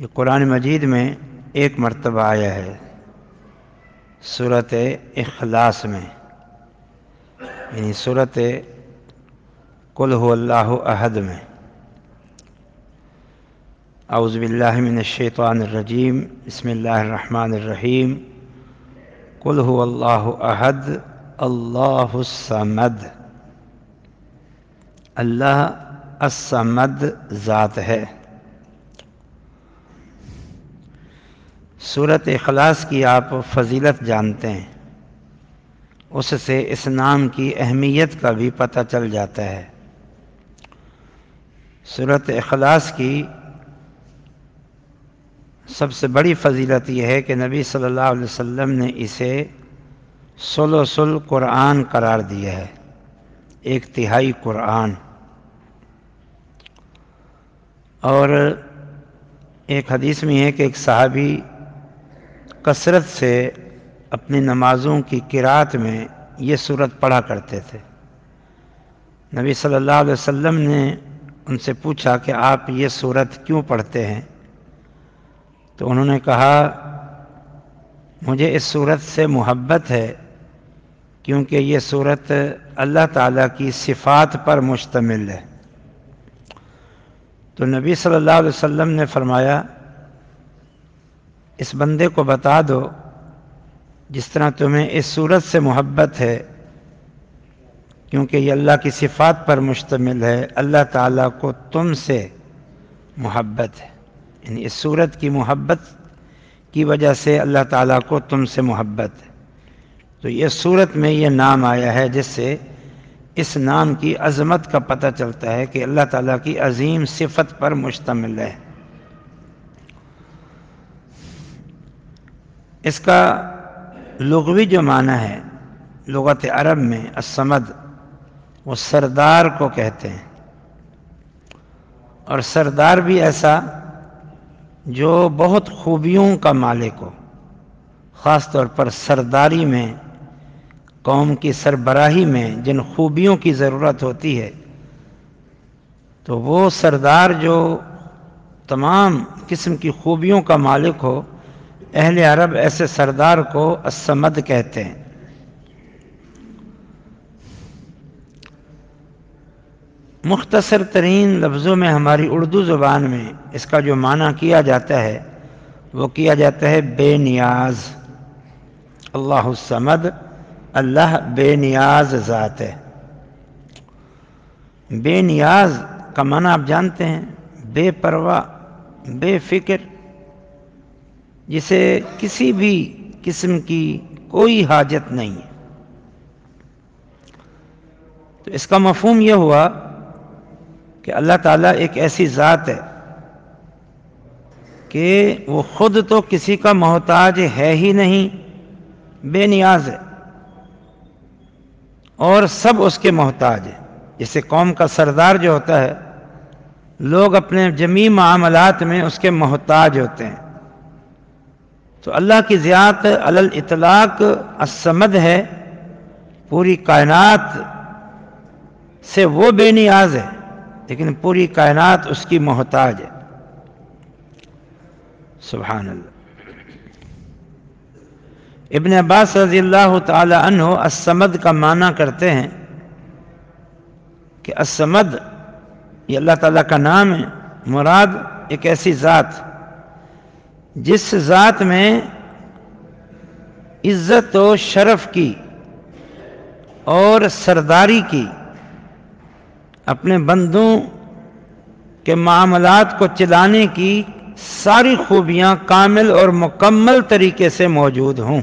یہ قرآن مجید میں ایک مرتبہ آیا ہے، سورۃ اخلاص میں، یعنی سورۃ قل هو اللہ احد میں۔ اعوذ باللہ من الشیطان الرجیم، بسم اللہ الرحمن الرحیم۔ قل هو اللہ احد اللہ الصمد، اللہ الصمد ذات ہے۔ سورۃ اخلاص کی آپ فضیلت جانتے ہیں، اس سے اس نام کی اہمیت کا بھی پتہ چل جاتا ہے۔ سورۃ اخلاص کی سب سے بڑی فضیلت یہ ہے کہ نبی صلی اللہ علیہ وسلم نے اسے ثلث القرآن قرار دیا ہے، ایک تہائی قرآن۔ اور ایک حدیث میں ہے کہ ایک صحابی کثرت سے اپنی نمازوں کی قرات میں یہ سورت پڑھا کرتے تھے۔ نبی صلی اللہ علیہ وسلم نے ان سے پوچھا کہ آپ یہ سورت کیوں پڑھتے ہیں؟ تو انہوں نے کہا مجھے اس سورت سے محبت ہے کیونکہ یہ سورت اللہ تعالیٰ کی صفات پر مشتمل ہے۔ تو نبی صلی اللہ علیہ وسلم نے فرمایا اس بندے کو بتا دو جس طرح تمہیں اس سورت سے محبت ہے کیونکہ یہ اللہ کی صفات پر مشتمل ہے، اللہ تعالیٰ کو تم سے محبت ہے، یعنی اس سورت کی محبت کی وجہ سے اللہ تعالیٰ کو تم سے محبت ہے۔ تو یہ سورت میں یہ نام آیا ہے جس سے اس نام کی عظمت کا پتہ چلتا ہے کہ اللہ تعالیٰ کی عظیم صفت پر مشتمل ہے۔ اس کا لغوی جو معنی ہے لغت عرب میں الصمد، وہ سردار کو کہتے ہیں، اور سردار بھی ایسا جو بہت خوبیوں کا مالک ہو، خاص طور پر سرداری میں، قوم کی سربراہی میں جن خوبیوں کی ضرورت ہوتی ہے تو وہ سردار جو تمام قسم کی خوبیوں کا مالک ہو، اہل عرب ایسے سردار کو الصمد کہتے ہیں۔ مختصر ترین لفظوں میں ہماری اردو زبان میں اس کا جو معنی کیا جاتا ہے وہ کیا جاتا ہے بے نیاز۔ اللہ الصمد، اللہ بے نیاز ذات ہے۔ بے نیاز کا معنی آپ جانتے ہیں، بے پرواہ، بے فکر، جسے کسی بھی قسم کی کوئی حاجت نہیں ہے۔ تو اس کا مفہوم یہ ہوا کہ اللہ تعالیٰ ایک ایسی ذات ہے کہ وہ خود تو کسی کا محتاج ہے ہی نہیں، بے نیاز ہے، اور سب اس کے محتاج ہیں۔ جیسے قوم کا سردار جو ہوتا ہے، لوگ اپنے جمیع معاملات میں اس کے محتاج ہوتے ہیں۔ تو اللہ کی ذات علی الاطلاق الصمد ہے، پوری کائنات سے وہ بے نیاز ہے لیکن پوری کائنات اس کی محتاج ہے۔ سبحان اللہ۔ ابن عباس رضی اللہ تعالی عنہ الصمد کا معنی کرتے ہیں کہ الصمد یہ اللہ تعالیٰ کا نام ہے، مراد ایک ایسی ذات جس ذات میں عزت و شرف کی اور سرداری کی، اپنے بندوں کے معاملات کو چلانے کی ساری خوبیاں کامل اور مکمل طریقے سے موجود ہوں۔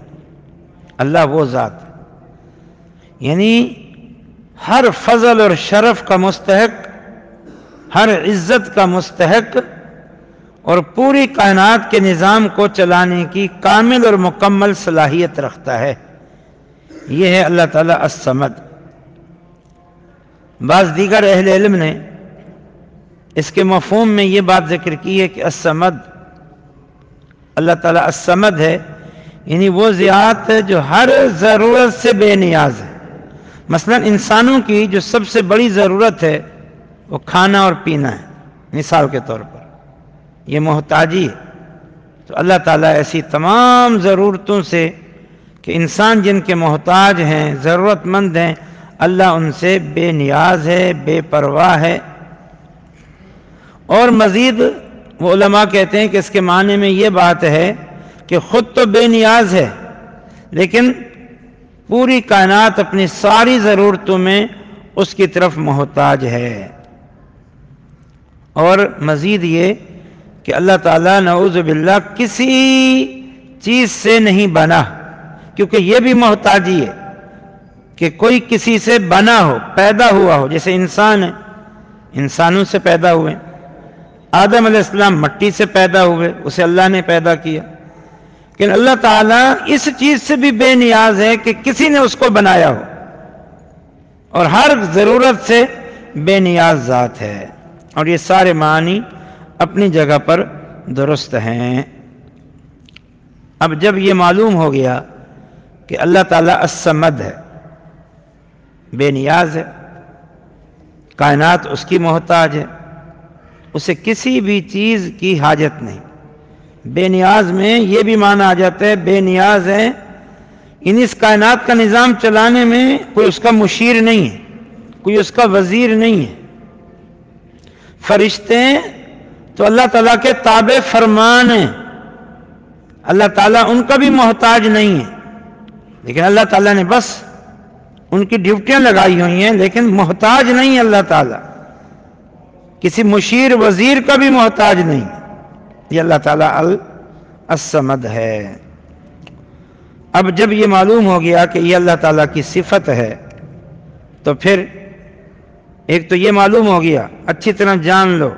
اللہ وہ ذات، یعنی ہر فضل اور شرف کا مستحق، ہر عزت کا مستحق، اور پوری کائنات کے نظام کو چلانے کی کامل اور مکمل صلاحیت رکھتا ہے۔ یہ ہے اللہ تعالیٰ الصمد۔ بعض دیگر اہل علم نے اس کے مفہوم میں یہ بات ذکر کی ہے کہ الصمد، اللہ تعالیٰ الصمد ہے، یعنی وہ ذات جو ہر ضرورت سے بے نیاز ہے۔ مثلا انسانوں کی جو سب سے بڑی ضرورت ہے وہ کھانا اور پینا ہے، مثال کے طور پر یہ محتاجی ہے، تو اللہ تعالیٰ ایسی تمام ضرورتوں سے کہ انسان جن کے محتاج ہیں، ضرورت مند ہیں، اللہ ان سے بے نیاز ہے، بے پرواہ ہے۔ اور مزید وہ علماء کہتے ہیں کہ اس کے معنی میں یہ بات ہے کہ خود تو بے نیاز ہے، لیکن پوری کائنات اپنی ساری ضرورتوں میں اس کی طرف محتاج ہے۔ اور مزید یہ کہ اللہ تعالیٰ نعوذ باللہ کسی چیز سے نہیں بنا، کیونکہ یہ بھی محتاجی ہے کہ کوئی کسی سے بنا ہو، پیدا ہوا ہو۔ جیسے انسان ہے، انسانوں سے پیدا ہوئے، آدم علیہ السلام مٹی سے پیدا ہوئے، اسے اللہ نے پیدا کیا، لیکن اللہ تعالیٰ اس چیز سے بھی بے نیاز ہے کہ کسی نے اس کو بنایا ہو، اور ہر ضرورت سے بے نیاز ذات ہے۔ اور یہ سارے معنی اپنی جگہ پر درست ہیں۔ اب جب یہ معلوم ہو گیا کہ اللہ تعالیٰ الصمد ہے، بے نیاز ہے، کائنات اس کی محتاج ہے، اسے کسی بھی چیز کی حاجت نہیں۔ بے نیاز میں یہ بھی معنی آ جاتا ہے بے نیاز ہے، یعنی اس کائنات کا نظام چلانے میں کوئی اس کا مشیر نہیں ہے، کوئی اس کا وزیر نہیں ہے۔ فرشتے تو اللہ تعالیٰ کے تابع فرمان ہیں، اللہ تعالیٰ ان کا بھی محتاج نہیں ہے، لیکن اللہ تعالیٰ نے بس ان کی ڈیوٹیاں لگائی ہوئی ہیں، لیکن محتاج نہیں ہے اللہ تعالیٰ، کسی مشیر وزیر کا بھی محتاج نہیں۔ یہ اللہ تعالیٰ الصمد ہے۔ اب جب یہ معلوم ہو گیا کہ یہ اللہ تعالیٰ کی صفت ہے، تو پھر ایک تو یہ معلوم ہو گیا، اچھی طرح جان لو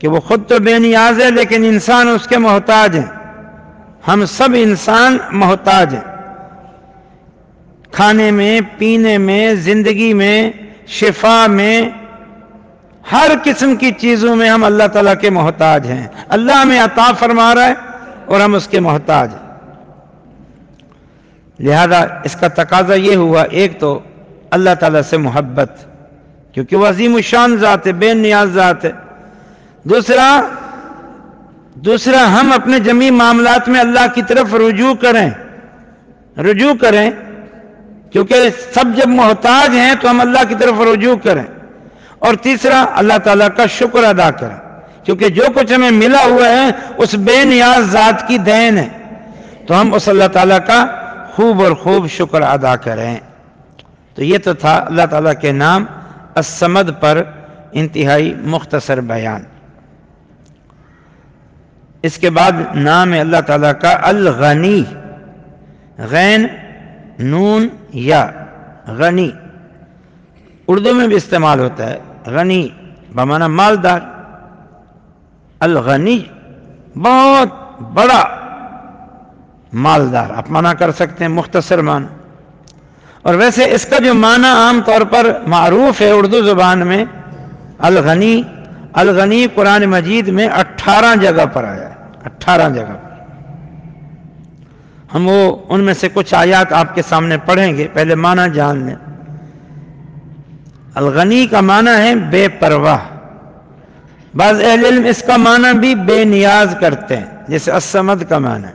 کہ وہ خود تو بے نیاز ہے، لیکن انسان اس کے محتاج ہیں۔ ہم سب انسان محتاج ہیں، کھانے میں، پینے میں، زندگی میں، شفا میں، ہر قسم کی چیزوں میں ہم اللہ تعالیٰ کے محتاج ہیں۔ اللہ ہمیں عطا فرما رہا ہے اور ہم اس کے محتاج ہیں۔ لہذا اس کا تقاضا یہ ہوا، ایک تو اللہ تعالیٰ سے محبت، کیونکہ وہ عظیم الشان ذات ہے، بے نیاز ذات ہے۔ دوسرا ہم اپنے جمیع معاملات میں اللہ کی طرف رجوع کریں، کیونکہ سب جب محتاج ہیں تو ہم اللہ کی طرف رجوع کریں۔ اور تیسرا اللہ تعالیٰ کا شکر ادا کریں، کیونکہ جو کچھ ہمیں ملا ہوا ہے اس بے نیاز ذات کی دین ہے، تو ہم اس اللہ تعالیٰ کا خوب اور خوب شکر ادا کریں۔ تو یہ تو تھا اللہ تعالیٰ کے نام الصمد پر انتہائی مختصر بیان۔ اس کے بعد نام ہے اللہ تعالیٰ کا الغنی، غین نون یا غنی، اردو میں بھی استعمال ہوتا ہے، غنی بمعنی مالدار۔ الغنی بہت بڑا مالدار، آپ معنی کر سکتے ہیں، مختصر معنی۔ اور ویسے اس کا جو معنی عام طور پر معروف ہے اردو زبان میں، الغنی قرآن مجید میں 18 جگہ پر آیا ہے، 18 جگہ پر۔ ہم ان میں سے کچھ آیات آپ کے سامنے پڑھیں گے، پہلے معنی جان لیں۔ الغنی کا معنی ہے بے پرواہ، بعض اہل علم اس کا معنی بھی بے نیاز کرتے ہیں، جیسے الصمد کا معنی ہے۔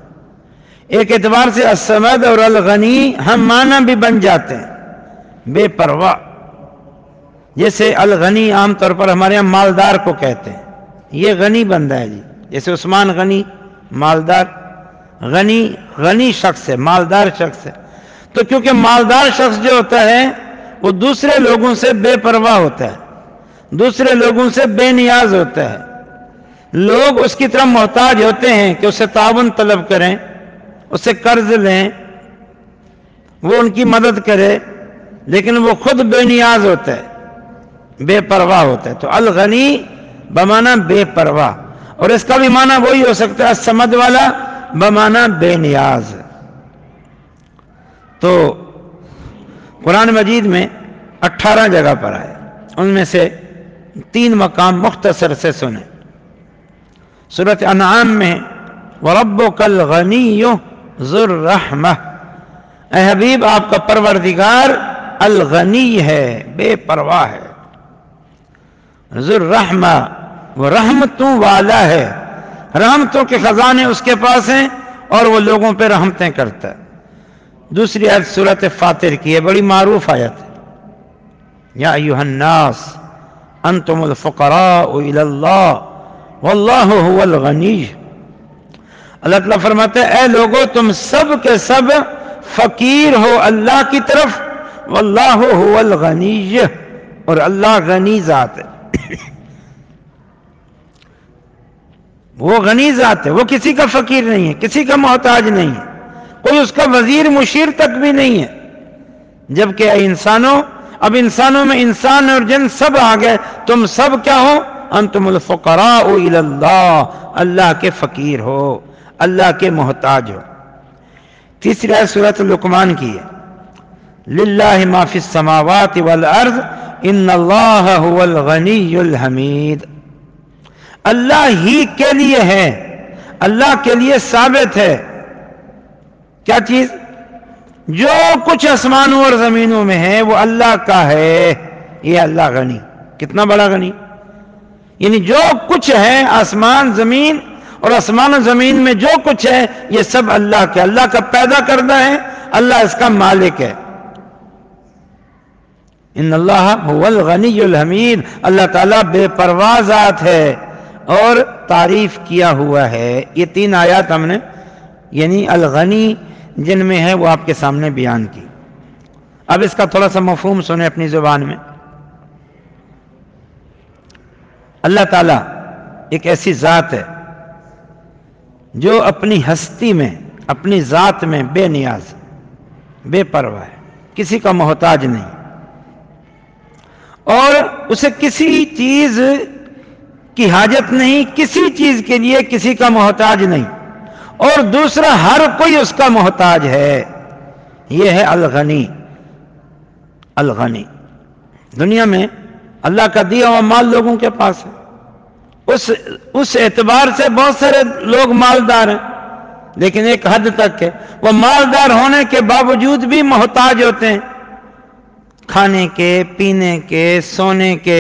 ایک اعتبار سے الصمد اور الغنی ہم معنی بھی بن جاتے ہیں، بے پرواہ۔ جیسے الغنی عام طور پر ہمارے یہاں مالدار کو کہتے ہیں، یہ غنی بندہ ہے جی، جیسے عثمان غنی مالدار، غنی شخص ہے، مالدار شخص ہے۔ تو کیونکہ مالدار شخص جو ہوتا ہے وہ دوسرے لوگوں سے بے پرواہ ہوتا ہے، دوسرے لوگوں سے بے نیاز ہوتا ہے۔ لوگ اس کی طرف محتاج ہوتے ہیں کہ اسے تعاون طلب کریں، اسے قرض لیں، وہ ان کی مدد کرے، لیکن وہ خود بے نیاز ہوتا ہے، بے پرواہ ہوتا ہے۔ تو الغنی بمعنی بے پرواہ، اور اس کا بھی معنی وہی ہو سکتا ہے الصمد والا، بمعنی بے نیاز۔ تو قرآن مجید میں 18 جگہ پر آئے، ان میں سے 3 مقام مختصر سے سنیں۔ سورۃ انعام میں وَرَبُّكَ الْغَنِيُّ ذُو الرَّحْمَةِ، اے حبیب آپ کا پروردگار الغنی ہے، بے پرواہ ہے، ذو الرحمہ وہ رحمتوں والا ہے، رحمتوں کے خزانے اس کے پاس ہیں اور وہ لوگوں پہ رحمتیں کرتا ہے۔ دوسری آیت سورۃ فاطر کی ہے، بڑی معروف آیت ہے، یا ایھا الناس انتم الفقراء الی اللہ واللہ هو الغنی۔ اللہ تعالیٰ فرماتے ہیں اے لوگو تم سب کے سب فقیر ہو اللہ کی طرف، واللہ هو الغنی، اور اللہ غنی ذات ہے، وہ غنی ذات ہے، وہ کسی کا فقیر نہیں ہے، کسی کا محتاج نہیں ہے، کوئی اس کا وزیر مشیر تک بھی نہیں ہے۔ جبکہ اے انسانوں، اب انسانوں میں انسان اور جن سب آ گئے، تم سب کیا ہو؟ انتم الفقراء الی اللہ، اللہ کے فقیر ہو، اللہ کے محتاج ہو۔ تیسری آیت سورۃ لقمان کی ہے، للہ ما فی السماوات والارض ان اللہ هو الغنی الحمید۔ اللہ ہی کے لیے ہے، اللہ کے لیے ثابت ہے کیا چیز؟ جو کچھ آسمانوں اور زمینوں میں ہے وہ اللہ کا ہے، یہ اللہ غنی، کتنا بڑا غنی، یعنی جو کچھ ہے آسمان زمین اور آسمان و زمین میں جو کچھ ہے یہ سب اللہ کا، اللہ کا پیدا کردہ ہے، اللہ اس کا مالک ہے۔ ان اللہ هو الغنی الحمید، اللہ تعالیٰ بے پرواہ ذات ہے اور تعریف کیا ہوا ہے۔ یہ تین آیات ہم نے یعنی الغنی جن میں ہے وہ آپ کے سامنے بیان کی۔ اب اس کا تھوڑا سا مفہوم سنیں اپنی زبان میں۔ اللہ تعالیٰ ایک ایسی ذات ہے جو اپنی ہستی میں، اپنی ذات میں بے نیاز، بے پرواہ ہے، کسی کا محتاج نہیں، اور اسے کسی چیز کی حاجت نہیں، کسی چیز کے لیے کسی کا محتاج نہیں، اور دوسرا ہر کوئی اس کا محتاج ہے۔ یہ ہے الغنی۔ الغنی دنیا میں اللہ کا دیا ہوا مال لوگوں کے پاس ہے، اس اعتبار سے بہت سارے لوگ مالدار ہیں، لیکن ایک حد تک ہے، وہ مالدار ہونے کے باوجود بھی محتاج ہوتے ہیں، کھانے کے، پینے کے، سونے کے،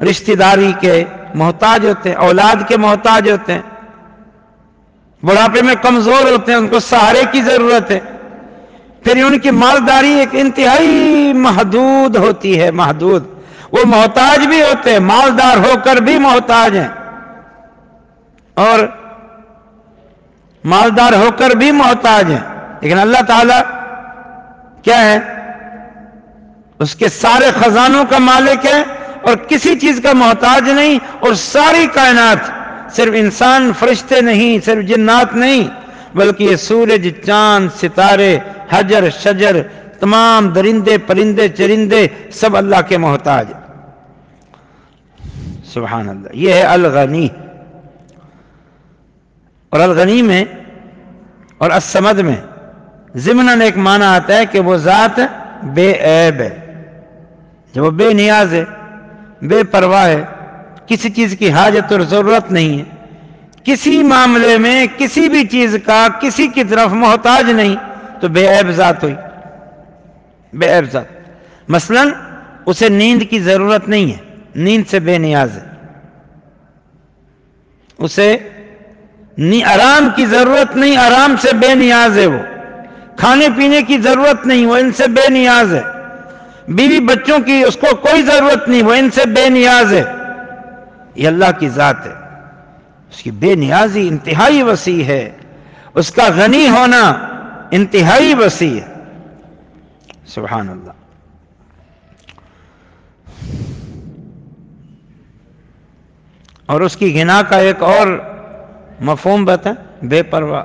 رشتہ داری کے محتاج ہوتے ہیں، اولاد کے محتاج ہوتے ہیں، بڑھاپے میں کمزور ہوتے ہیں، ان کو سہارے کی ضرورت ہے، پھر ان کی مالداری ایک انتہائی محدود ہوتی ہے، محدود، وہ محتاج بھی ہوتے ہیں، مالدار ہو کر بھی محتاج ہیں، اور مالدار ہو کر بھی محتاج ہیں، لیکن اللہ تعالیٰ کیا ہے؟ اس کے سارے خزانوں کا مالک ہے اور کسی چیز کا محتاج نہیں، اور ساری کائنات، صرف انسان فرشتے نہیں، صرف جنات نہیں، بلکہ یہ سورج، چاند، ستارے، حجر، شجر، تمام درندے، پرندے، چرندے سب اللہ کے محتاج۔ سبحان اللہ، یہ ہے الغنی۔ اور الغنی میں اور الصمد میں ضمناً ایک معنی آتا ہے کہ وہ ذات بے عیب ہے، جو وہ بے نیاز ہے، بے پرواہ ہے، کسی چیز کی حاجت اور ضرورت نہیں ہے، کسی معاملے میں کسی بھی چیز کا کسی کی طرف محتاج نہیں، تو بے عیب ذات ہوئی، بے عیب ذات۔ مثلا اسے نیند کی ضرورت نہیں ہے، نیند سے بے نیاز ہے، اسے آرام کی ضرورت نہیں، آرام سے بے نیاز ہے، وہ کھانے پینے کی ضرورت نہیں، وہ ان سے بے نیاز ہے، بیوی بچوں کی اس کو کوئی ضرورت نہیں، وہ ان سے بے نیاز ہے۔ یہ اللہ کی ذات ہے، اس کی بے نیازی انتہائی وسیع ہے، اس کا غنی ہونا انتہائی وسیع ہے۔ سبحان اللہ۔ اور اس کی غنا کا ایک اور مفہوم بتا، بے پرواہ۔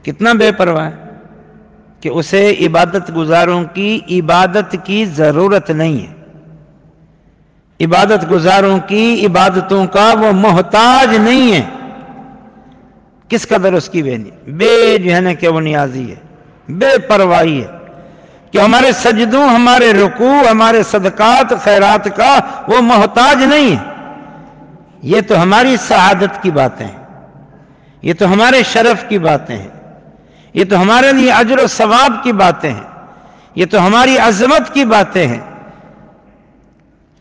کتنا بے پرواہ ہے کہ اسے عبادت گزاروں کی عبادت کی ضرورت نہیں ہے، عبادت گزاروں کی عبادتوں کا وہ محتاج نہیں ہے۔ کس قدر اس کی بے جو ہے نا کہ وہ نیازی ہے، بے پرواہی ہے، کہ ہمارے سجدوں، ہمارے رکوع، ہمارے صدقات، خیرات کا وہ محتاج نہیں ہے۔ یہ تو ہماری سعادت کی باتیں ہیں، یہ تو ہمارے شرف کی باتیں ہیں، یہ تو ہمارے لیے اجر و ثواب کی باتیں ہیں، یہ تو ہماری عظمت کی باتیں ہیں۔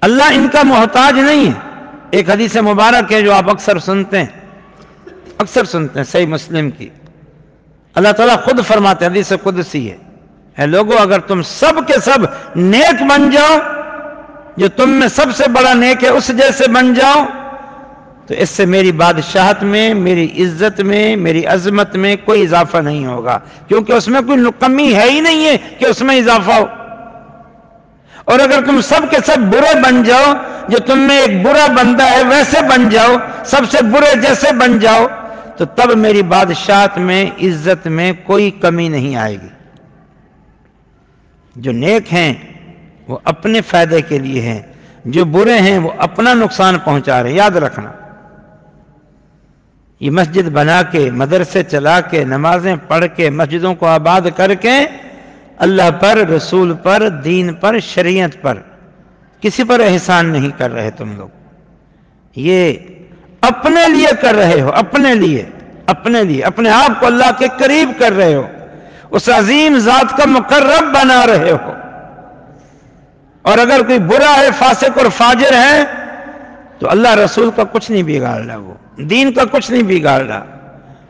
اللہ ان کا محتاج نہیں ہے، ایک حدیث مبارک ہے جو آپ اکثر سنتے ہیں صحیح مسلم کی. اللہ تعالیٰ خود فرماتے ہیں، حدیث قدسی ہے، اے لوگو اگر تم سب کے سب نیک بن جاؤ، جو تم میں سب سے بڑا نیک ہے اس جیسے بن جاؤ، تو اس سے میری بادشاہت میں، میری عزت میں، میری عظمت میں کوئی اضافہ نہیں ہوگا، کیونکہ اس میں کوئی کمی ہے ہی نہیں ہے کہ اس میں اضافہ ہو. اور اگر تم سب کے سب برے بن جاؤ، جو تم میں ایک برا بندہ ہے ویسے بن جاؤ، سب سے برے جیسے بن جاؤ، تو تب میری بادشاہت میں، عزت میں کوئی کمی نہیں آئے گی. جو نیک ہیں وہ اپنے فائدے کے لیے ہیں، جو برے ہیں وہ اپنا نقصان پہنچا رہے ہیں. یاد رکھنا، یہ مسجد بنا کے، مدرسے چلا کے، نمازیں پڑھ کے، مسجدوں کو آباد کر کے، اللہ پر، رسول پر، دین پر، شریعت پر کسی پر احسان نہیں کر رہے تم لوگ. یہ اپنے لیے کر رہے ہو، اپنے لیے اپنے آپ کو اللہ کے قریب کر رہے ہو، اس عظیم ذات کا مقرب بنا رہے ہو. اور اگر کوئی برا ہے، فاسق اور فاجر ہے، تو اللہ رسول کا کچھ نہیں بگاڑ رہا، وہ دین کا کچھ نہیں بگاڑ رہا،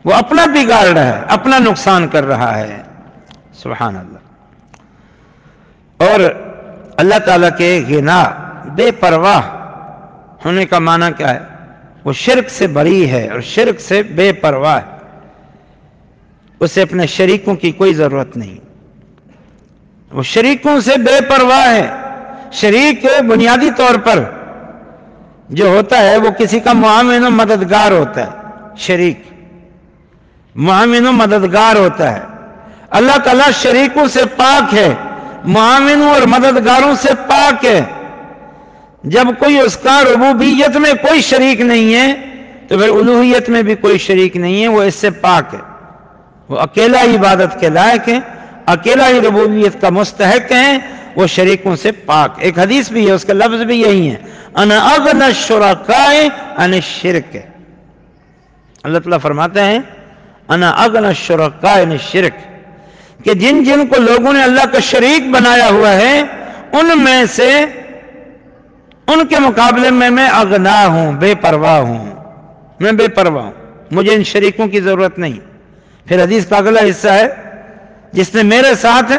وہ اپنا بگاڑ رہا ہے، اپنا نقصان کر رہا ہے. سبحان اللہ. اور اللہ تعالیٰ کے غنا، بے پرواہ ہونے کا معنی کیا ہے؟ وہ شرک سے بری ہے اور شرک سے بے پرواہ ہے. اسے اپنے شریکوں کی کوئی ضرورت نہیں، وہ شریکوں سے بے پرواہ ہے. شریک بنیادی طور پر جو ہوتا ہے وہ کسی کا معاون و مددگار ہوتا ہے. شریک معاون و مددگار ہوتا ہے. اللہ تعالیٰ شریکوں سے پاک ہے، معاونوں اور مددگاروں سے پاک ہے. جب کوئی اس کا ربوبیت میں کوئی شریک نہیں ہے تو پھر الوہیت میں بھی کوئی شریک نہیں ہے، وہ اس سے پاک ہے. وہ اکیلا ہی عبادت کے لائق ہے، اکیلا ہی ربوبیت کا مستحق ہے، وہ شریکوں سے پاک. ایک حدیث بھی ہے، اس کا لفظ بھی یہی ہے، انا اغنى الشرکاء عن الشرک. اللہ تعالیٰ فرماتے ہیں انا اغنى الشرکاء عن الشرک، کہ جن جن کو لوگوں نے اللہ کا شریک بنایا ہوا ہے، ان میں سے، ان کے مقابلے میں اغنا ہوں، بے پرواہ ہوں. میں بے پرواہ ہوں، مجھے ان شریکوں کی ضرورت نہیں. پھر حدیث کا اگلا حصہ ہے، جس نے میرے ساتھ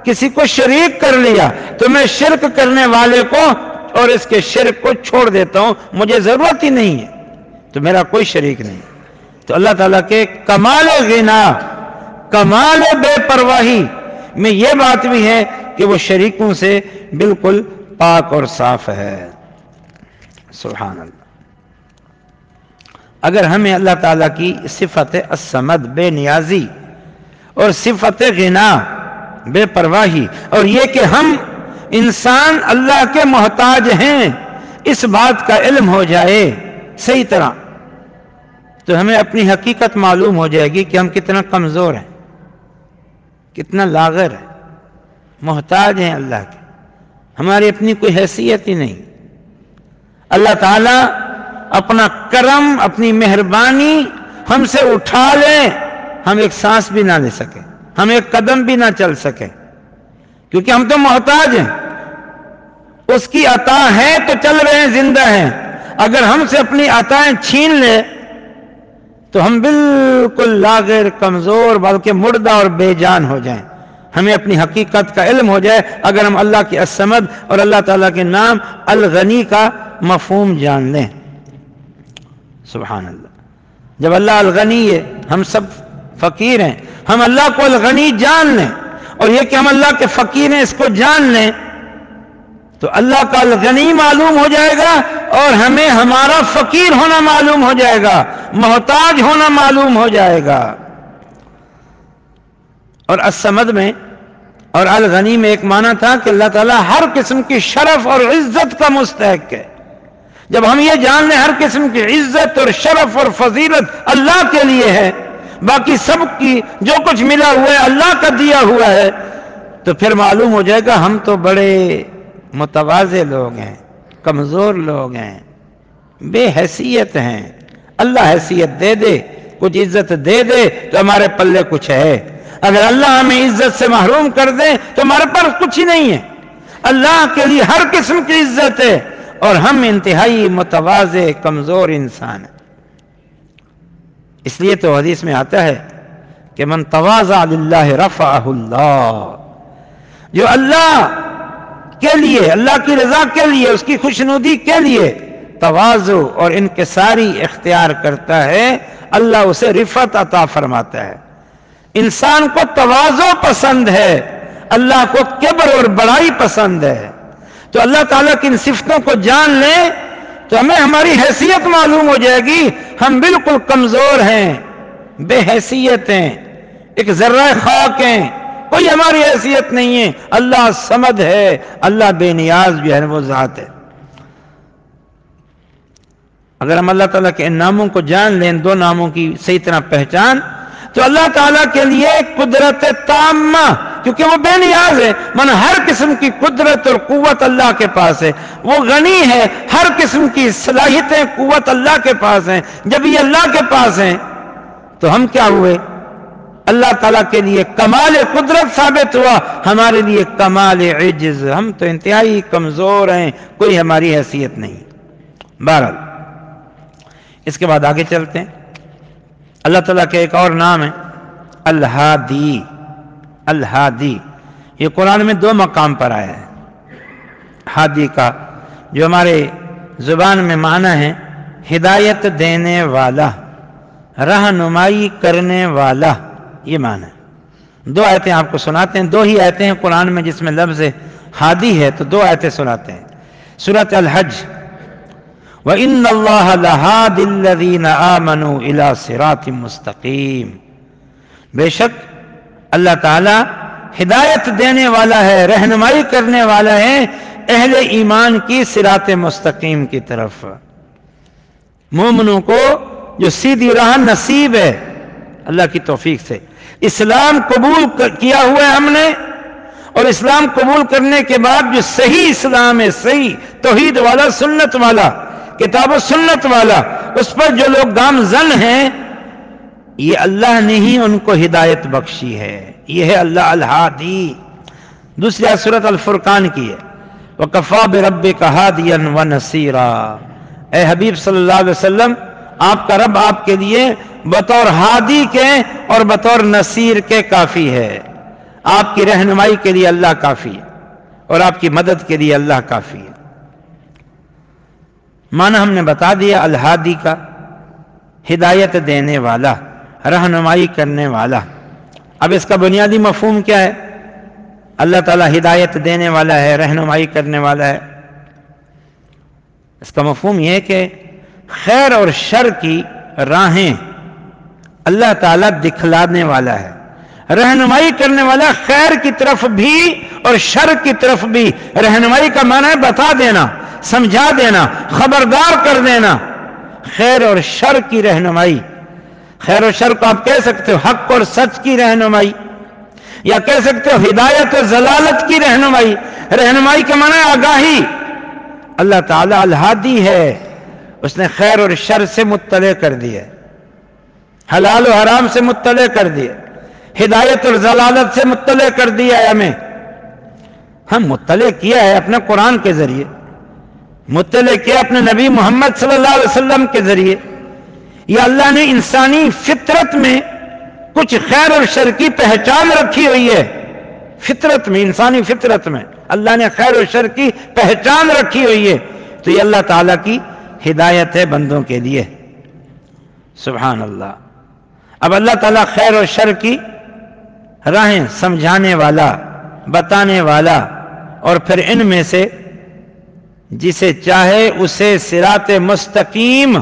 کسی کو شریک کر لیا تو میں شرک کرنے والے کو اور اس کے شرک کو چھوڑ دیتا ہوں، مجھے ضرورت ہی نہیں ہے، تو میرا کوئی شریک نہیں. تو اللہ تعالیٰ کے کمال غنا، کمال بے پرواہی میں یہ بات بھی ہے کہ وہ شریکوں سے بالکل پاک اور صاف ہے. سبحان اللہ. اگر ہمیں اللہ تعالیٰ کی صفت الصمد، بے نیازی، اور صفت غنا، بے پرواہی، اور یہ کہ ہم انسان اللہ کے محتاج ہیں، اس بات کا علم ہو جائے صحیح طرح، تو ہمیں اپنی حقیقت معلوم ہو جائے گی کہ ہم کتنا کمزور ہیں، کتنا لاغر ہے، محتاج ہیں اللہ کے. ہماری اپنی کوئی حیثیت ہی نہیں. اللہ تعالیٰ اپنا کرم، اپنی مہربانی ہم سے اٹھا لے، ہم ایک سانس بھی نہ لے سکیں، ہم ایک قدم بھی نہ چل سکیں، کیونکہ ہم تو محتاج ہیں. اس کی عطا ہے تو چل رہے ہیں، زندہ ہیں. اگر ہم سے اپنی عطائیں چھین لے تو ہم بالکل لاغر، کمزور، بلکہ مردہ اور بے جان ہو جائیں. ہمیں اپنی حقیقت کا علم ہو جائے اگر ہم اللہ کی الصمد اور اللہ تعالیٰ کے نام الغنی کا مفہوم جان لیں. سبحان اللہ. جب اللہ الغنی ہے، ہم سب فقیر ہیں، ہم اللہ کو الغنی جان لیں، اور یہ کہ ہم اللہ کے فقیر ہیں اس کو جان لیں، تو اللہ کا الغنی معلوم ہو جائے گا اور ہمیں ہمارا فقیر ہونا معلوم ہو جائے گا، محتاج ہونا معلوم ہو جائے گا. اور الصمد میں اور الغنی میں ایک معنی تھا کہ اللہ تعالیٰ ہر قسم کی شرف اور عزت کا مستحق ہے. جب ہم یہ جان لیں ہر قسم کی عزت اور شرف اور فضیلت اللہ کے لیے ہے، باقی سب کی جو کچھ ملا ہوا ہے اللہ کا دیا ہوا ہے، تو پھر معلوم ہو جائے گا ہم تو بڑے متواضع لوگ ہیں، کمزور لوگ ہیں، بے حیثیت ہیں. اللہ حیثیت دے دے، کچھ عزت دے دے تو ہمارے پلے کچھ ہے. اگر اللہ ہمیں عزت سے محروم کر دے تو ہمارے پاس کچھ ہی نہیں ہے. اللہ کے لیے ہر قسم کی عزت ہے اور ہم انتہائی متواضع کمزور انسان ہیں۔ اس لیے تو حدیث میں آتا ہے کہ من تواضع للہ رفعہ اللہ، جو اللہ کے لیے، اللہ کی رضا کے لیے، اس کی خوشنودی کے لیے تواضع اور انکساری اختیار کرتا ہے، اللہ اسے رفعت عطا فرماتا ہے۔ انسان کو تواضع پسند ہے، اللہ کو کبر اور بڑائی پسند ہے۔ تو اللہ تعالیٰ کی ان صفتوں کو جان لیں تو ہمیں ہماری حیثیت معلوم ہو جائے گی۔ ہم بالکل کمزور ہیں، بے حیثیت ہیں، ایک ذرہ خاک ہیں، کوئی ہماری حیثیت نہیں ہے۔ اللہ صمد ہے، اللہ بے نیاز بھی ہے، وہ ذات ہے۔ اگر ہم اللہ تعالیٰ کے ان ناموں کو جان لیں، دو ناموں کی صحیح طرح پہچان، تو اللہ تعالیٰ کے لیے قدرت تامہ، کیونکہ وہ بے نیاز ہے، من ہر قسم کی قدرت اور قوت اللہ کے پاس ہے، وہ غنی ہے، ہر قسم کی صلاحیتیں قوت اللہ کے پاس ہیں۔ جب یہ اللہ کے پاس ہیں تو ہم کیا ہوئے؟ اللہ تعالیٰ کے لیے کمال قدرت ثابت ہوا، ہمارے لیے کمال عجز، ہم تو انتہائی کمزور ہیں، کوئی ہماری حیثیت نہیں۔ بہرحال اس کے بعد آگے چلتے ہیں۔ اللہ تعالیٰ کے ایک اور نام ہے الہادی۔ الہادی یہ قرآن میں 2 مقام پر آیا ہے۔ ہادی کا جو ہمارے زبان میں معنی ہے ہدایت دینے والا، رہنمائی کرنے والا، یہ معنی ہے۔ 2 آیتیں آپ کو سناتے ہیں، 2 ہی آیتیں ہیں قرآن میں جس میں لفظ ہادی ہے، تو 2 آیتیں سناتے ہیں۔ سورۃ الحج، وَإِنَّ اللَّهَ لَهَادِ الَّذِينَ آمَنُوا إِلَىٰ صِرَاطٍ مُسْتَقِيمٍ، بے شک اللہ تعالی ہدایت دینے والا ہے، رہنمائی کرنے والا ہے اہل ایمان کی صراط مستقیم کی طرف۔ مومنوں کو جو سیدھی راہ نصیب ہے اللہ کی توفیق سے۔ اسلام قبول کیا ہوا ہے ہم نے، اور اسلام قبول کرنے کے بعد جو صحیح اسلام ہے، صحیح توحید والا، سنت والا، کتاب و سنت والا، اس پر جو لوگ گامزن ہیں، یہ اللہ نے ہی ان کو ہدایت بخشی ہے۔ یہ ہے اللہ الہادی۔ دوسری آیت سورۃ الفرقان کی ہے، وَكَفَىٰ بِرَبِّكَ هَادِيًا وَنَصِيرًا، اے حبیب صلی اللہ علیہ وسلم، آپ کا رب آپ کے لیے بطور ہادی کے اور بطور نصیر کے کافی ہے۔ آپ کی رہنمائی کے لیے اللہ کافی ہے، اور آپ کی مدد کے لیے اللہ کافی ہے۔ معنی ہم نے بتا دیا الہادی کا، ہدایت دینے والا، رہنمائی کرنے والا۔ اب اس کا بنیادی مفہوم کیا ہے؟ اللہ تعالیٰ ہدایت دینے والا ہے، رہنمائی کرنے والا ہے۔ اس کا مفہوم یہ ہے کہ خیر اور شر کی راہیں اللہ تعالیٰ دکھلانے والا ہے، رہنمائی کرنے والا، خیر کی طرف بھی اور شر کی طرف بھی۔ رہنمائی کا معنی ہے بتا دینا، سمجھا دینا، خبردار کر دینا۔ خیر اور شر کی رہنمائی، خیر و شر کو آپ کہہ سکتے ہو حق اور سچ کی رہنمائی، یا کہہ سکتے ہو ہدایت و ضلالت کی رہنمائی۔ رہنمائی کے معنی آگاہی۔ اللہ تعالیٰ الہادی ہے، اس نے خیر اور شر سے مطلع کر دیا، حلال و حرام سے مطلع کر دیا، ہدایت اور ضلالت سے مطلع کر دیا ہے ہمیں۔ ہم مطلع کیا ہے اپنے قرآن کے ذریعے، مطلع کیا اپنے نبی محمد صلی اللہ علیہ وسلم کے ذریعے۔ یہ اللہ نے انسانی فطرت میں کچھ خیر اور شر کی پہچان رکھی ہوئی ہے۔ فطرت میں، انسانی فطرت میں اللہ نے خیر اور شر کی پہچان رکھی ہوئی ہے، تو یہ اللہ تعالیٰ کی ہدایت ہے بندوں کے لیے۔ سبحان اللہ۔ اب اللہ تعالیٰ خیر اور شر کی راہیں سمجھانے والا، بتانے والا، اور پھر ان میں سے جسے چاہے اسے صراط مستقیم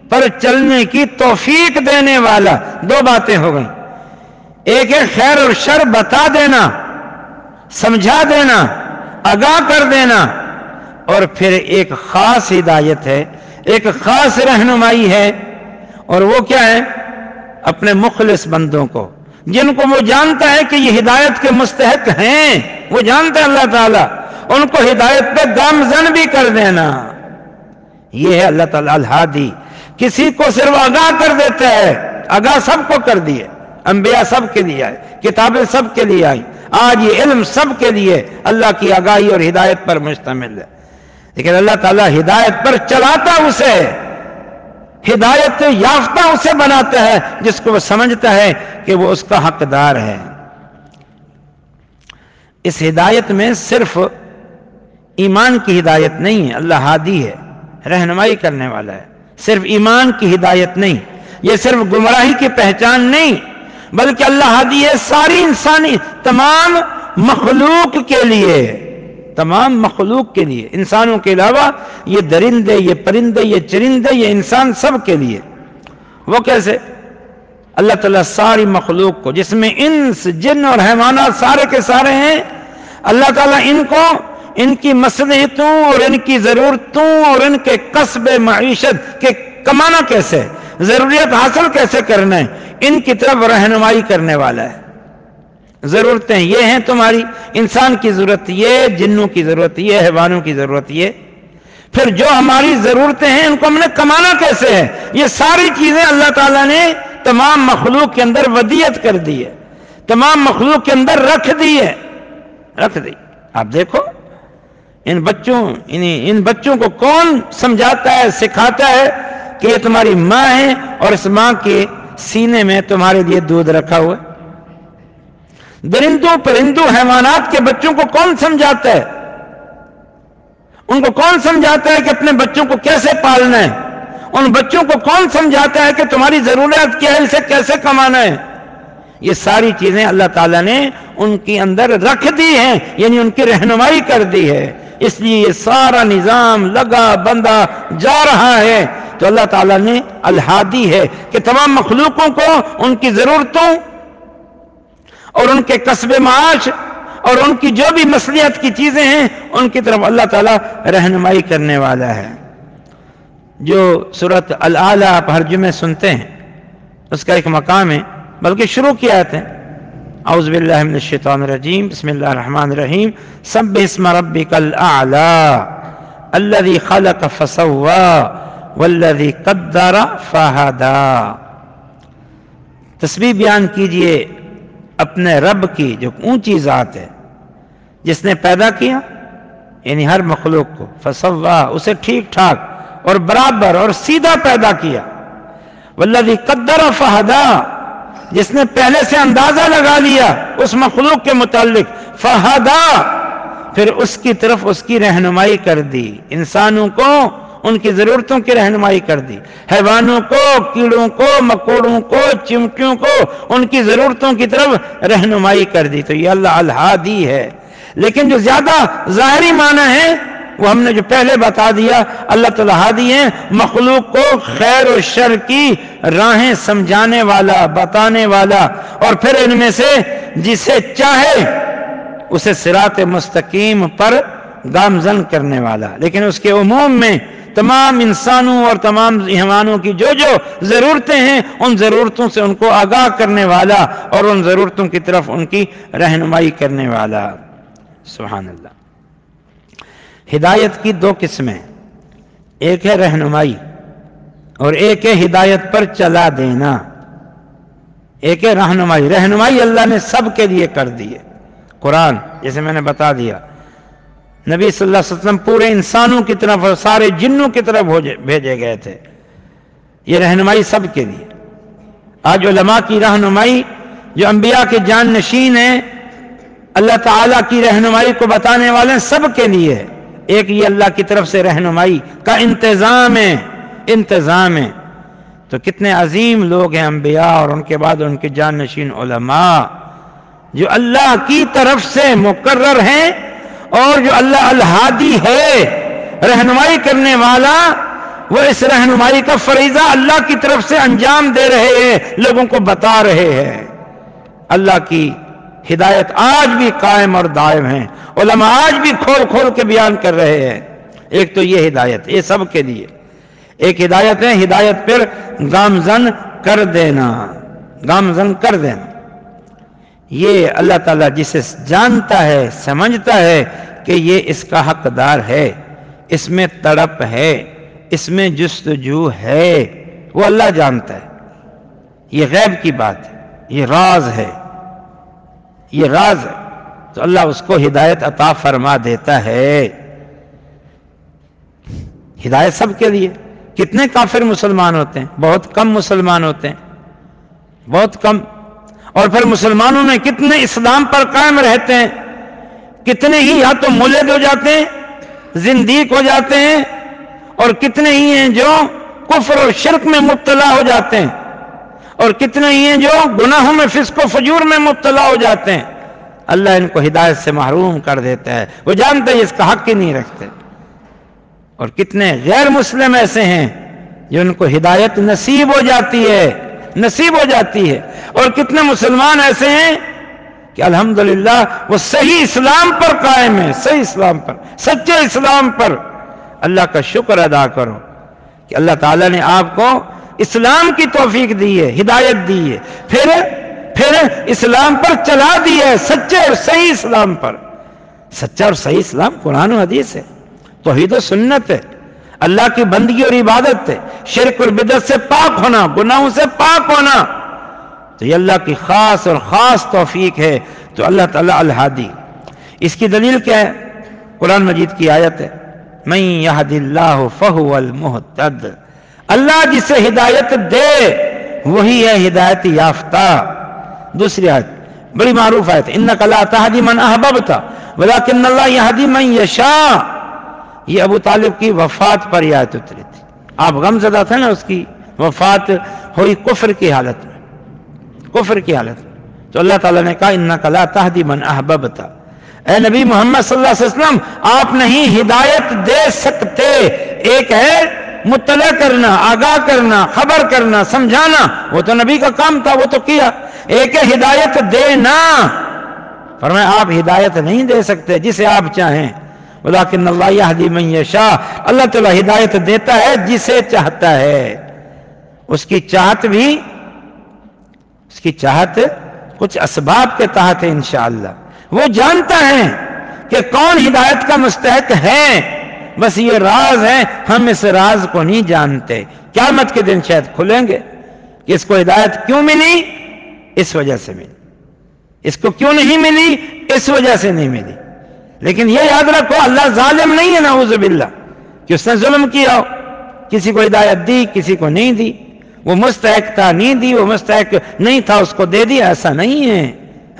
پر چلنے کی توفیق دینے والا۔ 2 باتیں ہو گئیں، ایک ہے خیر اور شر بتا دینا، سمجھا دینا، آگاہ کر دینا، اور پھر ایک خاص ہدایت ہے، ایک خاص رہنمائی ہے، اور وہ کیا ہے؟ اپنے مخلص بندوں کو، جن کو وہ جانتا ہے کہ یہ ہدایت کے مستحق ہیں، وہ جانتا ہے اللہ تعالیٰ، ان کو ہدایت پہ گامزن بھی کر دینا۔ یہ ہے اللہ تعالیٰ الہادی۔ کسی کو صرف آگاہ کر دیتا ہے، آگاہ سب کو کر دیے، انبیاء سب کے لیے آئے، کتابیں سب کے لیے آئیں، آج یہ علم سب کے لیے اللہ کی آگاہی اور ہدایت پر مشتمل ہے۔ لیکن اللہ تعالیٰ ہدایت پر چلاتا اسے، ہدایت یافتہ اسے بناتا ہے جس کو وہ سمجھتا ہے کہ وہ اس کا حقدار ہے۔ اس ہدایت میں صرف ایمان کی ہدایت نہیں ہے، اللہ ہادی ہے، رہنمائی کرنے والا ہے۔ صرف ایمان کی ہدایت نہیں، یہ صرف گمراہی کی پہچان نہیں، بلکہ اللہ ہادی ہے ساری انسانی تمام مخلوق کے لیے، تمام مخلوق کے لیے، انسانوں کے علاوہ یہ درندے، یہ پرندے، یہ چرندے، یہ انسان، سب کے لیے۔ وہ کیسے؟ اللہ تعالیٰ ساری مخلوق کو، جس میں انس، جن اور حیوانات سارے کے سارے ہیں، اللہ تعالیٰ ان کو ان کی مصلحتوں اور ان کی ضرورتوں اور ان کے کسب معیشت کے کمانا کیسے، ضروریات حاصل کیسے کرنا ہے، ان کی طرف رہنمائی کرنے والا ہے۔ ضرورتیں یہ ہیں تمہاری، انسان کی ضرورت یہ، جنوں کی ضرورت یہ، حیوانوں کی ضرورت یہ، پھر جو ہماری ضرورتیں ہیں ان کو ہم نے کمانا کیسے ہے، یہ ساری چیزیں اللہ تعالیٰ نے تمام مخلوق کے اندر ودیت کر دی ہے، تمام مخلوق کے اندر رکھ دی ہے، رکھ دی۔ آپ دیکھو ان بچوں کو کون سمجھاتا ہے، سکھاتا ہے کہ یہ تمہاری ماں ہے اور اس ماں کے سینے میں تمہارے لیے دودھ رکھا ہوا ہے۔ درندوں، پرندوں، حیوانات کے بچوں کو کون سمجھاتا ہے؟ ان کو کون سمجھاتا ہے کہ اپنے بچوں کو کیسے پالنا ہے؟ ان بچوں کو کون سمجھاتا ہے کہ تمہاری ضرورت کیا ہے، اسے کیسے کمانا ہے؟ یہ ساری چیزیں اللہ تعالیٰ نے ان کے اندر رکھ دی ہیں، یعنی ان کی رہنمائی کر دی ہے۔ اس لیے یہ سارا نظام لگا بندہ جا رہا ہے تو اللہ تعالیٰ نے الہادی ہے کہ تمام مخلوقوں کو ان کی ضرورتوں اور ان کے کسب معاش اور ان کی جو بھی مصلحت کی چیزیں ہیں ان کی طرف اللہ تعالیٰ رہنمائی کرنے والا ہے۔ جو سورۃ الاعلیٰ آپ ہر جمعے سنتے ہیں، اس کا ایک مقام ہے، بلکہ شروع کی آیت ہے، اعوذ باللہ من الشیطان الرجیم، بسم اللہ الرحمن الرحیم، سبح اسم ربک الاعلیٰ الذی خلق فسوی والذی قدر فہدی۔ تسبیح بیان کیجئے اپنے رب کی جو اونچی ذات ہے، جس نے پیدا کیا یعنی ہر مخلوق کو، فسوی اسے ٹھیک ٹھاک اور برابر اور سیدھا پیدا کیا، والذی قدر فہدی جس نے پہلے سے اندازہ لگا لیا اس مخلوق کے متعلق، فہدی پھر اس کی طرف اس کی رہنمائی کر دی، انسانوں کو ان کی ضرورتوں کی رہنمائی کر دی، حیوانوں کو، کیڑوں کو، مکوڑوں کو، چمٹیوں کو ان کی ضرورتوں کی طرف رہنمائی کر دی۔ تو یہ اللہ الہادی ہے۔ لیکن جو زیادہ ظاہری معنی ہے وہ ہم نے جو پہلے بتا دیا، اللہ تعالیٰ ہادی ہیں، مخلوق کو خیر و شر کی راہیں سمجھانے والا، بتانے والا، اور پھر ان میں سے جسے چاہے اسے صراط مستقیم پر گامزن کرنے والا۔ لیکن اس کے عموم میں تمام انسانوں اور تمام حیوانوں کی جو جو ضرورتیں ہیں ان ضرورتوں سے ان کو آگاہ کرنے والا اور ان ضرورتوں کی طرف ان کی رہنمائی کرنے والا۔ سبحان اللہ۔ ہدایت کی دو قسمیں، ایک ہے رہنمائی اور ایک ہے ہدایت پر چلا دینا۔ ایک ہے رہنمائی، رہنمائی اللہ نے سب کے لیے کر دی ہے۔ قرآن جیسے میں نے بتا دیا، نبی صلی اللہ علیہ وسلم پورے انسانوں کی طرف اور سارے جنوں کی طرف بھیجے گئے تھے، یہ رہنمائی سب کے لیے۔ آج علماء کی رہنمائی جو انبیاء کے جان نشین ہیں، اللہ تعالیٰ کی رہنمائی کو بتانے والے ہیں، سب کے لیے ہے۔ ایک یہ اللہ کی طرف سے رہنمائی کا انتظام ہے تو کتنے عظیم لوگ ہیں انبیاء اور ان کے بعد ان کے جان نشین علماء جو اللہ کی طرف سے مقرر ہیں، اور جو اللہ الہادی ہے، رہنمائی کرنے والا، وہ اس رہنمائی کا فریضہ اللہ کی طرف سے انجام دے رہے ہیں، لوگوں کو بتا رہے ہیں۔ اللہ کی ہدایت آج بھی قائم اور دائم ہے، علماء آج بھی کھول کھول کے بیان کر رہے ہیں۔ ایک تو یہ ہدایت، یہ سب کے لیے ایک ہدایت ہے، ہدایت پر گامزن کر دینا، گامزن کر دینا۔ یہ اللہ تعالیٰ جسے جانتا ہے، سمجھتا ہے کہ یہ اس کا حقدار ہے، اس میں تڑپ ہے، اس میں جستجو ہے، وہ اللہ جانتا ہے۔ یہ غیب کی بات ہے، یہ راز ہے، یہ راز ہے، تو اللہ اس کو ہدایت عطا فرما دیتا ہے۔ ہدایت سب کے لیے. کتنے کافر مسلمان ہوتے ہیں؟ بہت کم مسلمان ہوتے ہیں، بہت کم. اور پھر مسلمانوں میں کتنے اسلام پر قائم رہتے ہیں، کتنے ہی یا تو ملحد ہو جاتے ہیں، زندیق ہو جاتے ہیں، اور کتنے ہی ہیں جو کفر اور شرک میں مبتلا ہو جاتے ہیں، اور کتنے ہی ہیں جو گناہوں میں فسق و فجور میں مبتلا ہو جاتے ہیں. اللہ ان کو ہدایت سے محروم کر دیتا ہے، وہ جانتے ہیں اس کا حق ہی نہیں رکھتے. اور کتنے غیر مسلم ایسے ہیں جو ان کو ہدایت نصیب ہو جاتی ہے، نصیب ہو جاتی ہے. اور کتنے مسلمان ایسے ہیں کہ الحمدللہ وہ صحیح اسلام پر قائم ہیں، صحیح اسلام پر، سچے اسلام پر. اللہ کا شکر ادا کرو کہ اللہ تعالیٰ نے آپ کو اسلام کی توفیق دی ہے، ہدایت دی ہے، پھر اسلام پر چلا دی ہے، سچے اور صحیح اسلام پر. سچا اور صحیح اسلام قرآن و حدیث ہے، توحید و سنت ہے، اللہ کی بندگی اور عبادت ہے، شرک اور بدعت سے پاک ہونا، گناہوں سے پاک ہونا. تو یہ اللہ کی خاص اور خاص توفیق ہے. تو اللہ تعالیٰ الہادی. اس کی دلیل کیا ہے؟ قرآن مجید کی آیت ہے من یہد اللہ فہو المہتد. اللہ جسے ہدایت دے وہی ہے ہدایت یافتہ. دوسری آیت بڑی معروف آیت، انک لا تہدی من احببت ولکن اللہ یہدی من یشاء. یہ ابو طالب کی وفات پر یہ آیت اتری تھی. آپ غم زدہ تھے نا، اس کی وفات ہوئی کفر کی حالت میں، کفر کی حالت میں. تو اللہ تعالیٰ نے کہا انک لا تہدی من احببت. اے نبی محمد صلی اللہ علیہ وسلم آپ نہیں ہدایت دے سکتے. ایک ہے مطلع کرنا، آگاہ کرنا، خبر کرنا، سمجھانا، وہ تو نبی کا کام تھا، وہ تو کیا. ایک ہے ہدایت دینا. فرمایا آپ ہدایت نہیں دے سکتے جسے آپ چاہیں. ولیکن اللہ یہدی من یشاء. اللہ تعالیٰ ہدایت دیتا ہے جسے چاہتا ہے. اس کی چاہت بھی، اس کی چاہت کچھ اسباب کے تحت ہے انشاءاللہ. وہ جانتا ہے کہ کون ہدایت کا مستحق ہے. بس یہ راز ہے، ہم اس راز کو نہیں جانتے. قیامت کے دن شاید کھلیں گے کہ اس کو ہدایت کیوں ملی، اس وجہ سے ملی. اس کو کیوں نہیں ملی، اس وجہ سے نہیں ملی. لیکن یہ یاد رکھو اللہ ظالم نہیں ہے نعوذ باللہ کہ اس نے ظلم کیا ہو، کسی کو ہدایت دی کسی کو نہیں دی، وہ مستحق تھا نہیں دی، وہ مستحق نہیں تھا اس کو دے دیا. ایسا نہیں ہے،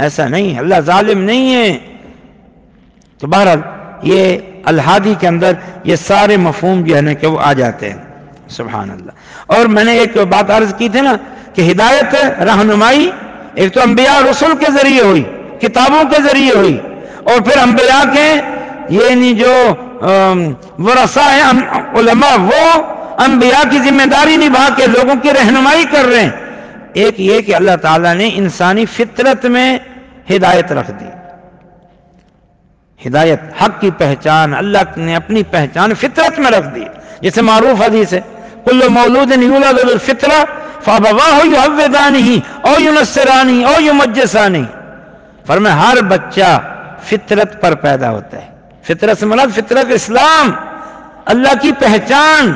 ایسا نہیں ہے. اللہ ظالم نہیں ہے. تو بہرحال یہ الہادی کے اندر یہ سارے مفہوم جو ہے نا کہ وہ آ جاتے ہیں. سبحان اللہ. اور میں نے ایک بات عرض کی تھی نا کہ ہدایت رہنمائی ایک تو انبیاء رسول کے ذریعے ہوئی، کتابوں کے ذریعے ہوئی، اور پھر انبیاء کے یعنی جو ورثہ ہیں علماء، وہ انبیاء کی ذمہ داری نبھا کے لوگوں کی رہنمائی کر رہے ہیں. ایک یہ کہ اللہ تعالیٰ نے انسانی فطرت میں ہدایت رکھ دی. ہدایت حق کی پہچان اللہ نے اپنی پہچان فطرت میں رکھ دی. جیسے معروف حدیث ہے کل مولود یولد علی الفطرہ فابواہ یہودانہ او ینصرانہ او یمجسانہ. فرمایا ہر بچہ فطرت پر پیدا ہوتا ہے. فطرت سے مراد فطرت اسلام، اللہ کی پہچان،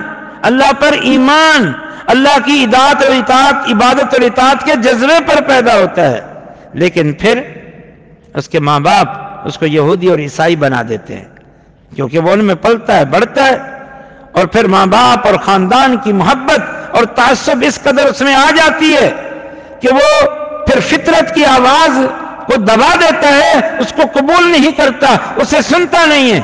اللہ پر ایمان، اللہ کی اطاعت اور اطاعت، عبادت اور اطاعت کے جذبے پر پیدا ہوتا ہے. لیکن پھر اس کے ماں باپ اس کو یہودی اور عیسائی بنا دیتے ہیں کیونکہ وہ ان میں پلتا ہے، بڑھتا ہے. اور پھر ماں باپ اور خاندان کی محبت اور تعصب اس قدر اس میں آ جاتی ہے کہ وہ پھر فطرت کی آواز کو دبا دیتا ہے، اس کو قبول نہیں کرتا، اسے سنتا نہیں ہے،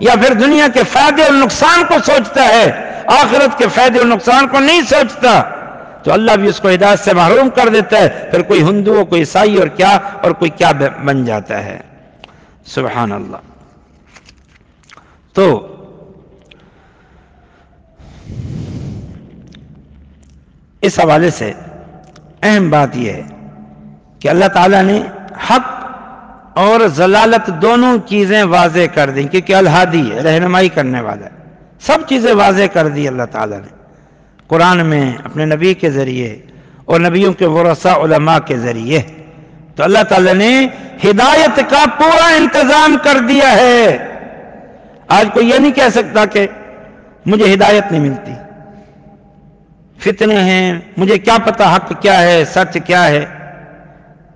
یا پھر دنیا کے فائدے اور نقصان کو سوچتا ہے، آخرت کے فائدے اور نقصان کو نہیں سوچتا. تو اللہ بھی اس کو ہدایت سے محروم کر دیتا ہے. پھر کوئی ہندو، کوئی عیسائی اور کوئی کیا بن جاتا ہے. سبحان اللہ. تو اس حوالے سے اہم بات یہ ہے کہ اللہ تعالیٰ نے حق اور ضلالت دونوں چیزیں واضح کر دیں کیونکہ الہادی ہے، رہنمائی کرنے والا ہے. سب چیزیں واضح کر دی اللہ تعالیٰ نے قرآن میں اپنے نبی کے ذریعے اور نبیوں کے ورثاء علماء کے ذریعے. تو اللہ تعالیٰ نے ہدایت کا پورا انتظام کر دیا ہے. آج کوئی یہ نہیں کہہ سکتا کہ مجھے ہدایت نہیں ملتی، فتنے ہیں، مجھے کیا پتا حق کیا ہے، سچ کیا ہے.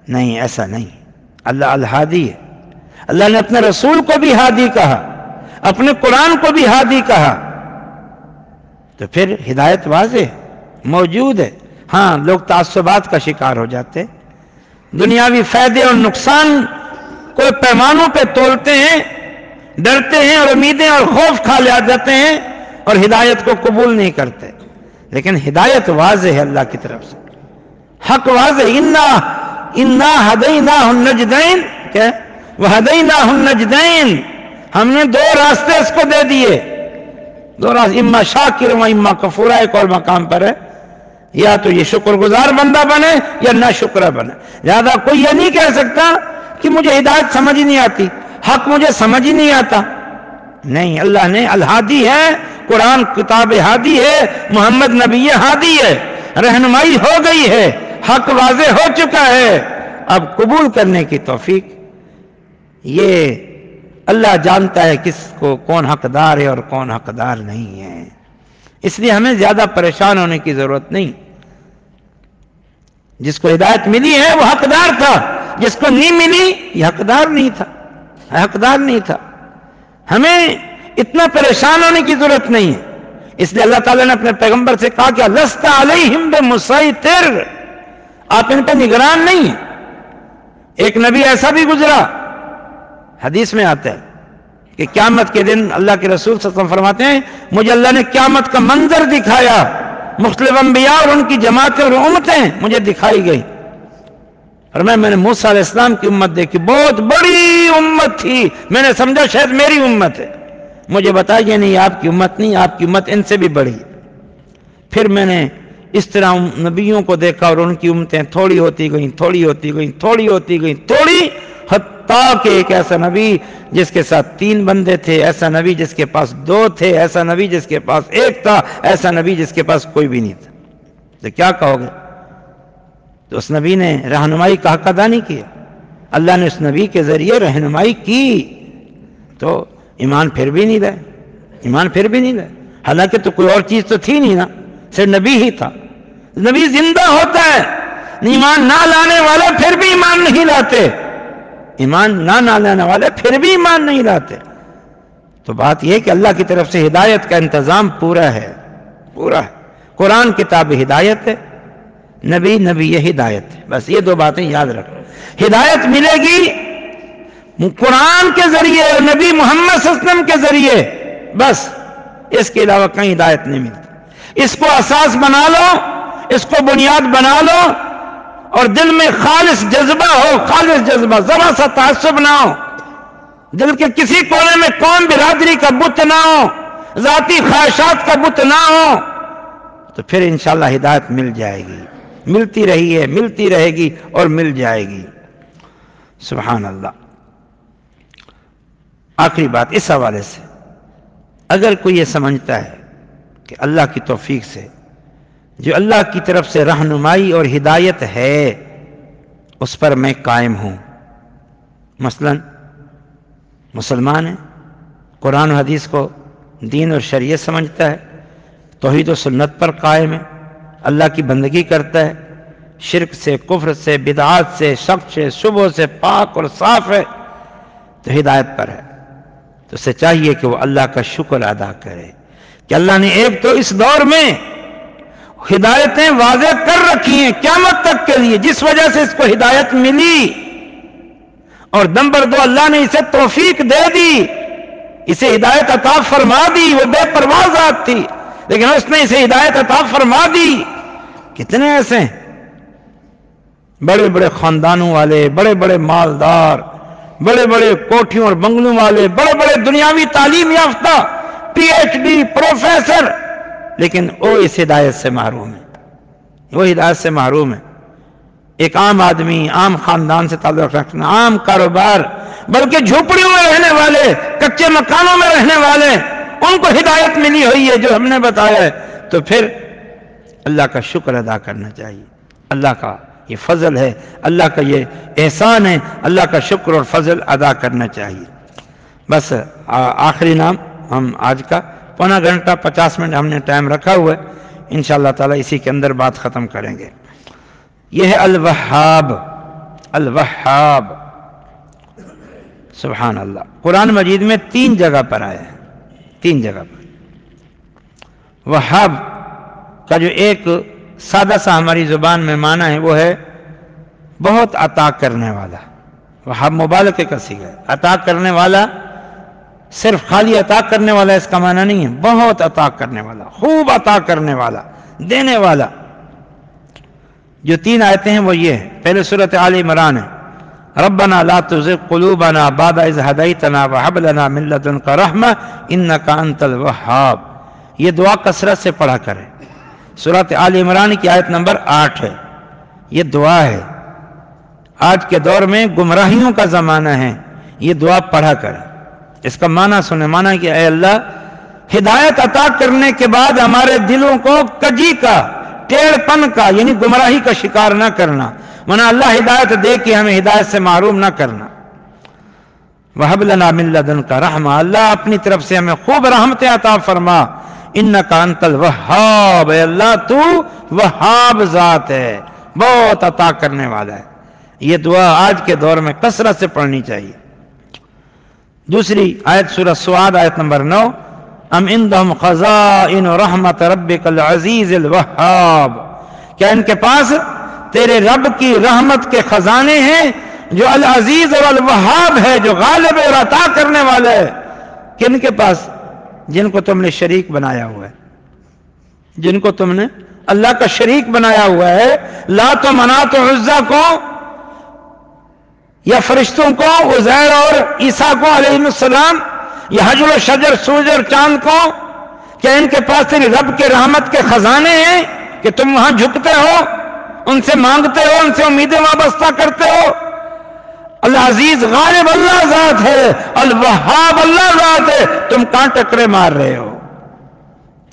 نہیں، ایسا نہیں. اللہ الہادی ہے. اللہ نے اپنے رسول کو بھی ہادی کہا، اپنے قرآن کو بھی ہادی کہا. تو پھر ہدایت واضح موجود ہے. ہاں لوگ تعصبات کا شکار ہو جاتے ہیں، دنیاوی فائدے اور نقصان کو پیمانوں پہ تولتے ہیں، ڈرتے ہیں اور امیدیں اور خوف کھا لے جاتے ہیں اور ہدایت کو قبول نہیں کرتے. لیکن ہدایت واضح ہے اللہ کی طرف سے، حق واضح. انا ہدیناہ النجدین، کیا وہدیناہ النجدین، ہم نے دو راستے اس کو دے دیے، دو راستے، اما شاکر و اما کفور. ایک اور مقام پر ہے یا تو یہ شکر گزار بندہ بنے یا نہ شکر بنے. لہذا کوئی یہ نہیں کہہ سکتا کہ مجھے ہدایت سمجھ ہی نہیں آتی، حق مجھے سمجھ ہی نہیں آتا. نہیں، اللہ نے الہادی ہے، قرآن کتاب ہادی ہے، محمد نبی ہادی ہے، رہنمائی ہو گئی ہے، حق واضح ہو چکا ہے. اب قبول کرنے کی توفیق یہ اللہ جانتا ہے کس کو کون حقدار ہے اور کون حقدار نہیں ہے. اس لیے ہمیں زیادہ پریشان ہونے کی ضرورت نہیں. جس کو ہدایت ملی ہے وہ حقدار تھا، جس کو نہیں ملی یہ حقدار نہیں تھا، حقدار نہیں تھا. ہمیں اتنا پریشان ہونے کی ضرورت نہیں ہے. اس لیے اللہ تعالیٰ نے اپنے پیغمبر سے کہا کہ لست علیہم بمسیطر، آپ ان پہ نگران نہیں ہیں. ایک نبی ایسا بھی گزرا، حدیث میں آتا ہے کہ قیامت کے دن اللہ کے رسول صلی اللہ علیہ وسلم فرماتے ہیں مجھے اللہ نے قیامت کا منظر دکھایا، مختلف انبیاء اور ان کی جماعتیں اور امتیں مجھے دکھائی گئی. اور میں نے موسیٰ علیہ السلام کی امت دیکھی، بہت بڑی امت تھی، میں نے سمجھا شاید میری امت ہے. مجھے بتایا یہ نہیں، آپ کی امت نہیں، آپ کی امت ان سے بھی بڑی. پھر میں نے اس طرح نبیوں کو دیکھا اور ان کی امتیں تھوڑی ہوتی گئیں، تھوڑی ہوتی گئیں، تھوڑی ہوتی گئیں، تھوڑی، حتیٰ کہ ایک ایسا نبی جس کے ساتھ 3 بندے تھے، ایسا نبی جس کے پاس 2 تھے، ایسا نبی جس کے پاس 1 تھا، ایسا نبی جس کے پاس کوئی بھی نہیں تھا. تو کیا کہو گے؟ تو اس نبی نے رہنمائی کا حق ادا نہیں کیا. اللہ نے اس نبی کے ذریعے رہنمائی کی تو ایمان پھر بھی نہیں لائے، ایمان پھر بھی نہیں لائے. حالانکہ تو کوئی اور چیز تو تھی نہیں نا، صرف نبی ہی تھا. نبی زندہ ہوتا ہے، ایمان نہ لانے والے پھر بھی ایمان نہیں لاتے، ایمان نہ لانے والے پھر بھی ایمان نہیں لاتے. تو بات یہ کہ اللہ کی طرف سے ہدایت کا انتظام پورا ہے، پورا ہے. قرآن کتاب ہدایت ہے، نبی یہ ہدایت ہے. بس یہ 2 باتیں یاد رکھ. ہدایت ملے گی قرآن کے ذریعے اور نبی محمد صلی اللہ علیہ وسلم کے ذریعے، بس اس کے علاوہ کہیں ہدایت نہیں ملتی. اس کو اساس بنا لو، اس کو بنیاد بنا لو اور دل میں خالص جذبہ ہو، خالص جذبہ، ذرا سا تعصب نہ ہو، دل کے کسی کونے میں قوم برادری کا بت نہ ہو، ذاتی خواہشات کا بت نہ ہو، تو پھر انشاءاللہ ہدایت مل جائے گی. ملتی رہی ہے، ملتی رہے گی اور مل جائے گی. سبحان اللہ. آخری بات اس حوالے سے، اگر کوئی یہ سمجھتا ہے کہ اللہ کی توفیق سے جو اللہ کی طرف سے رہنمائی اور ہدایت ہے اس پر میں قائم ہوں، مثلا مسلمان ہے، قرآن و حدیث کو دین اور شریعت سمجھتا ہے، توحید و سنت پر قائم ہے، اللہ کی بندگی کرتا ہے، شرک سے، کفر سے، بدعات سے، شک سے، شبہ سے پاک اور صاف ہے، تو ہدایت پر ہے. تو اسے چاہیے کہ وہ اللہ کا شکر ادا کرے کہ اللہ نے ایک تو اس دور میں ہدایتیں واضح کر رکھی ہیں قیامت تک کے لیے، جس وجہ سے اس کو ہدایت ملی، اور نمبر 2 اللہ نے اسے توفیق دے دی، اسے ہدایت عطا فرما دی. وہ بے پرواہ ذات تھی لیکن اس نے اسے ہدایت عطا فرما دی. کتنے ایسے ہیں بڑے بڑے خاندانوں والے، بڑے بڑے مالدار، بڑے بڑے کوٹھیوں اور بنگلوں والے، بڑے بڑے دنیاوی تعلیم یافتہ PhD پروفیسر، لیکن وہ اس ہدایت سے محروم ہے، وہ ہدایت سے محروم ہے. ایک عام آدمی، عام خاندان سے تعلق رکھنا، عام کاروبار، بلکہ جھوپڑیوں میں رہنے والے، کچے مکانوں میں رہنے والے، ان کو ہدایت ملی ہوئی ہے جو ہم نے بتایا ہے. تو پھر اللہ کا شکر ادا کرنا چاہیے. اللہ کا یہ فضل ہے، اللہ کا یہ احسان ہے، اللہ کا شکر اور فضل ادا کرنا چاہیے. بس آخری نام ہم آج کا 1.25 گھنٹہ 50 منٹ ہم نے ٹائم رکھا ہوا ہے، انشاءاللہ تعالیٰ اسی کے اندر بات ختم کریں گے. یہ ہے الوہاب. الوہاب، سبحان اللہ. قرآن مجید میں 3 جگہ پر آیا ہے، 3 جگہ پر. وہاب کا جو ایک سادہ سا ہماری زبان میں معنی ہے وہ ہے بہت عطا کرنے والا. وہاب مبالغے کا صیغہ ہے. عطا کرنے والا صرف خالی عطا کرنے والا اس کا معنی نہیں ہے، بہت عطا کرنے والا، خوب عطا کرنے والا، دینے والا. جو 3 آیتیں ہیں وہ یہ ہیں. پہلے سورۃ آل عمران ہے، ربنا لا تزغ قلوبنا بعد اذ ہدیتنا وہب لنا من لدنک رحمہ انک انت الوہاب. یہ دعا کثرت سے پڑھا کریں. سورۃ آل عمران کی آیت نمبر 8 ہے. یہ دعا ہے. آج کے دور میں گمراہیوں کا زمانہ ہے، یہ دعا پڑھا کریں. اس کا معنی سنیں. معنی کہ اے اللہ ہدایت عطا کرنے کے بعد ہمارے دلوں کو کجی کا، ٹیڑھ پن کا یعنی گمراہی کا شکار نہ کرنا، ورنہ اللہ ہدایت دے کے ہمیں ہدایت سے محروم نہ کرنا. وَهَبْ لَنَا مِن لَّدُنْكَ رَحْمَةً، اللہ اپنی طرف سے ہمیں خوب رحمتیں عطا فرما. اِنَّكَ أَنْتَ الْوَهَّابُ، اے اللہ تو وہاب ذات ہے، بہت عطا کرنے والا ہے. یہ دعا آج کے دور میں کثرت سے پڑھنی چاہیے. دوسری آیت سورہ سعاد آیت نمبر 9، ام عندهم خزائن رحمت ربک العزیز الوہاب، کیا ان کے پاس تیرے رب کی رحمت کے خزانے ہیں جو العزیز اور الوہاب ہے، جو غالب اور عطا کرنے والا ہے. کن کے پاس؟ جن کو تم نے شریک بنایا ہوا ہے، جن کو تم نے اللہ کا شریک بنایا ہوا ہے. لات و منات و عزا کو یا فرشتوں کو، عزیر اور عیسیٰ کو علیہ السلام، یا حجر و شجر، سورج اور چاند کو، کیا ان کے پاس تیری رب کے رحمت کے خزانے ہیں کہ تم وہاں جھکتے ہو، ان سے مانگتے ہو، ان سے امیدیں وابستہ کرتے ہو؟ العزیز غالب اللہ ذات ہے، الوہاب اللہ ذات ہے. تم کہاں ٹکرے مار رہے ہو؟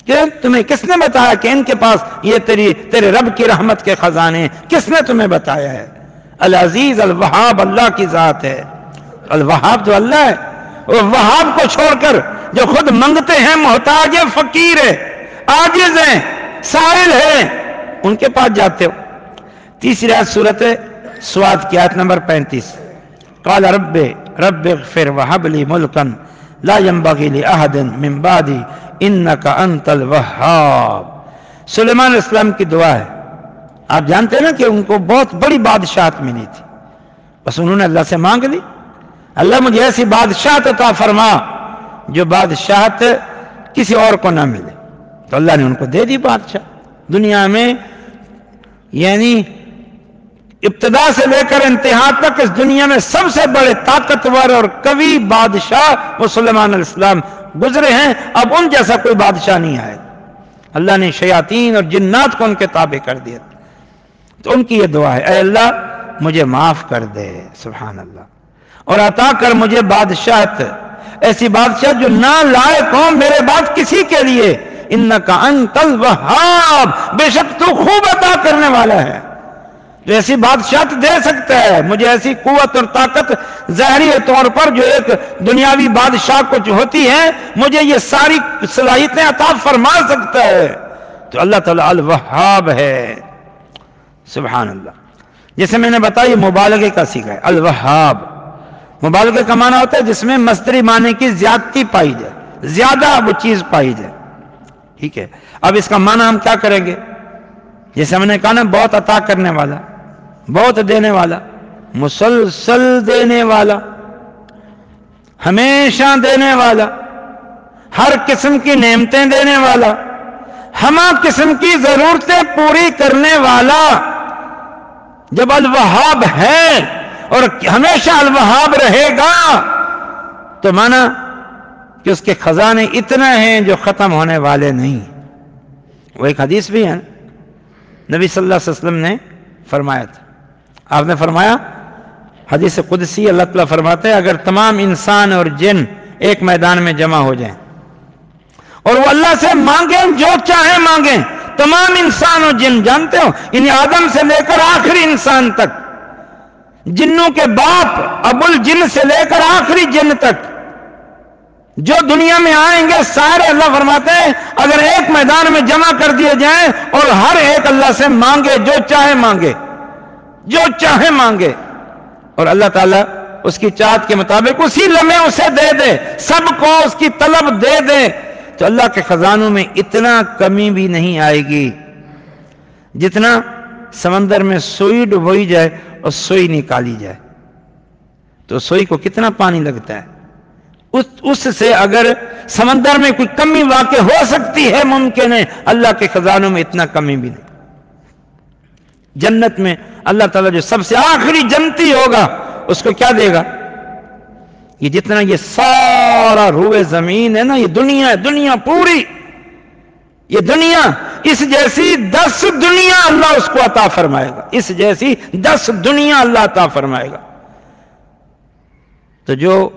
کہ تمہیں کس نے بتایا کہ ان کے پاس یہ تیرے رب کی رحمت کے خزانے ہیں؟ کس نے تمہیں بتایا ہے؟ العزیز الوہاب اللہ کی ذات ہے. الوہاب تو اللہ ہے. اور وہاب کو چھوڑ کر جو خود منگتے ہیں، محتاج ہیں، فقیر ہیں، عاجز ہیں، سائل ہیں، ان کے پاس جاتے ہو. تیسری آیت سورۃ سعاد کی آیت نمبر 35، قال رب اغفر وهب لي ملكا لا ينبغي لأحد من بعدي انك انت الوهاب. سلیمان علیہ السلام کی دعا ہے. آپ جانتے ہیں نا کہ ان کو بہت بڑی بادشاہت ملی تھی، بس انہوں نے اللہ سے مانگ لی، اللہ مجھے ایسی بادشاہت عطا فرما جو بادشاہت کسی اور کو نہ ملے. تو اللہ نے ان کو دے دی بادشاہ. دنیا میں یعنی ابتدا سے لے کر انتہا تک اس دنیا میں سب سے بڑے طاقتور اور قوی بادشاہ وہ سلیمان علیہ السلام گزرے ہیں. اب ان جیسا کوئی بادشاہ نہیں آئے. اللہ نے شیاطین اور جنات کو ان کے تابع کر دیا. تو ان کی یہ دعا ہے، اے اللہ مجھے معاف کر دے، سبحان اللہ، اور عطا کر مجھے بادشاہت، ایسی بادشاہت جو نہ لائق ہو میرے بعد کسی کے لیے. انکا انت الوہاب، بے شک تو خوب عطا کرنے والا ہے، جو ایسی بادشاہت دے سکتا ہے مجھے، ایسی قوت اور طاقت ظاہری طور پر جو ایک دنیاوی بادشاہ کو جو ہوتی ہے، مجھے یہ ساری صلاحیتیں عطا فرما سکتا ہے. تو اللہ تعالیٰ الوہاب ہے، سبحان اللہ. جیسے میں نے بتایا یہ مبالغے کا صیغہ ہے الوہاب. مبالغے کا معنی ہوتا ہے جس میں مصدری معنی کی زیادتی پائی جائے، زیادہ وہ چیز پائی جائے. ٹھیک ہے، اب اس کا معنی ہم کیا کریں گے؟ جیسے ہم نے کہا نا بہت عطا کرنے والا، بہت دینے والا، مسلسل دینے والا، ہمیشہ دینے والا، ہر قسم کی نعمتیں دینے والا، ہر قسم کی ضرورتیں پوری کرنے والا. جب الوہاب ہے اور ہمیشہ الوہاب رہے گا تو مانا کہ اس کے خزانے اتنا ہیں جو ختم ہونے والے نہیں. وہ ایک حدیث بھی ہے، نبی صلی اللہ علیہ وسلم نے فرمایا تھا. آپ نے فرمایا، حدیث قدسی، اللہ تعالیٰ فرماتے ہیں اگر تمام انسان اور جن ایک میدان میں جمع ہو جائیں اور وہ اللہ سے مانگیں جو چاہیں مانگیں، تمام انسان اور جن، جانتے ہو یعنی آدم سے لے کر آخری انسان تک، جنوں کے باپ ابو الجن سے لے کر آخری جن تک جو دنیا میں آئیں گے سارے، اللہ فرماتے ہیں اگر ایک میدان میں جمع کر دیے جائیں اور ہر ایک اللہ سے مانگے، جو چاہے مانگے، جو چاہے مانگے، اور اللہ تعالیٰ اس کی چاہت کے مطابق اسی لمحے اسے دے دے، سب کو اس کی طلب دے دے، تو اللہ کے خزانوں میں اتنا کمی بھی نہیں آئے گی جتنا سمندر میں سوئی ڈبوئی جائے اور سوئی نکالی جائے تو سوئی کو کتنا پانی لگتا ہے، اس سے اگر سمندر میں کوئی کمی واقع ہو سکتی ہے ممکن ہے، اللہ کے خزانوں میں اتنا کمی بھی نہیں۔ جنت میں اللہ تعالیٰ جو سب سے آخری جنتی ہوگا اس کو کیا دے گا؟ یہ جتنا یہ سارا روئے زمین ہے نا، یہ دنیا ہے، دنیا پوری، یہ دنیا اس جیسی 10 دنیا اللہ اس کو عطا فرمائے گا، اس جیسی 10 دنیا اللہ عطا فرمائے گا۔ تو جو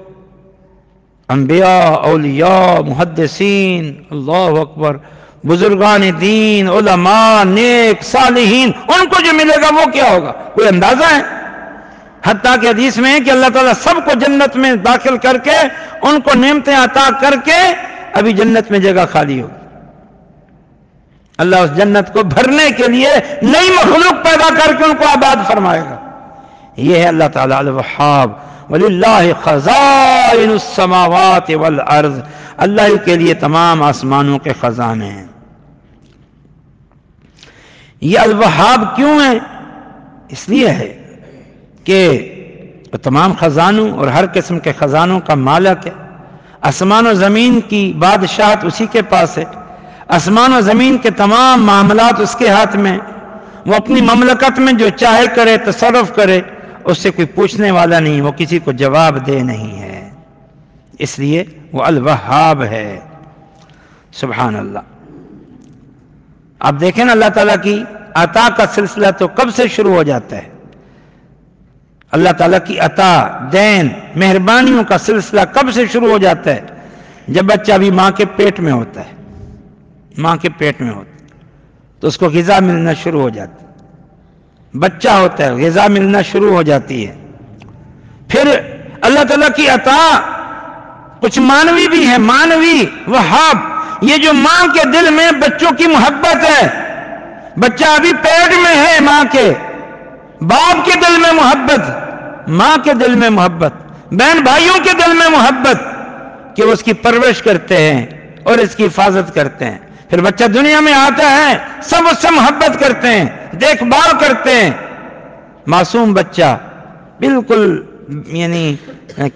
انبیاء، اولیاء، محدثین، اللہ اکبر، بزرگان دین، علماء، نیک، صالحین، ان کو جو ملے گا وہ کیا ہوگا؟ کوئی اندازہ ہے؟ حتیٰ کہ حدیث میں ہے کہ اللہ تعالیٰ سب کو جنت میں داخل کر کے ان کو نعمتیں عطا کر کے ابھی جنت میں جگہ خالی ہوگی۔ اللہ اس جنت کو بھرنے کے لیے نئی مخلوق پیدا کر کے ان کو آباد فرمائے گا۔ یہ ہے اللہ تعالیٰ الوہاب، وَلِلَّهِ خَزَائِنُ السَّمَاوَاتِ وَالْأَرْضِ، اللہ کے لیے تمام آسمانوں کے خزانے ہیں۔ یہ الوہاب کیوں ہے؟ اس لیے ہے کہ تمام خزانوں اور ہر قسم کے خزانوں کا مالک ہے۔ آسمان و زمین کی بادشاہت اسی کے پاس ہے، آسمان و زمین کے تمام معاملات اس کے ہاتھ میں، وہ اپنی مملکت میں جو چاہے کرے، تصرف کرے، اس سے کوئی پوچھنے والا نہیں، وہ کسی کو جواب دے نہیں ہے، اس لیے وہ الوہاب ہے۔ سبحان اللہ۔ آپ دیکھیں نا اللہ تعالیٰ کی عطا کا سلسلہ تو کب سے شروع ہو جاتا ہے؟ اللہ تعالیٰ کی عطا، دین، مہربانیوں کا سلسلہ کب سے شروع ہو جاتا ہے؟ جب بچہ ابھی ماں کے پیٹ میں ہوتا ہے، ماں کے پیٹ میں ہوتا ہے تو اس کو غذا ملنا شروع ہو جاتی ہے، بچہ ہوتا ہے غذا ملنا شروع ہو جاتی ہے۔ پھر اللہ تعالیٰ کی عطا کچھ مانوی بھی ہے، مانوی وہاب، یہ جو ماں کے دل میں بچوں کی محبت ہے، بچہ ابھی پیٹ میں ہے ماں کے، باپ کے دل میں محبت، ماں کے دل میں محبت، بہن بھائیوں کے دل میں محبت کہ وہ اس کی پرورش کرتے ہیں اور اس کی حفاظت کرتے ہیں۔ پھر بچہ دنیا میں آتا ہے، سب اس سے محبت کرتے ہیں، دیکھ بھال کرتے ہیں۔ معصوم بچہ بالکل یعنی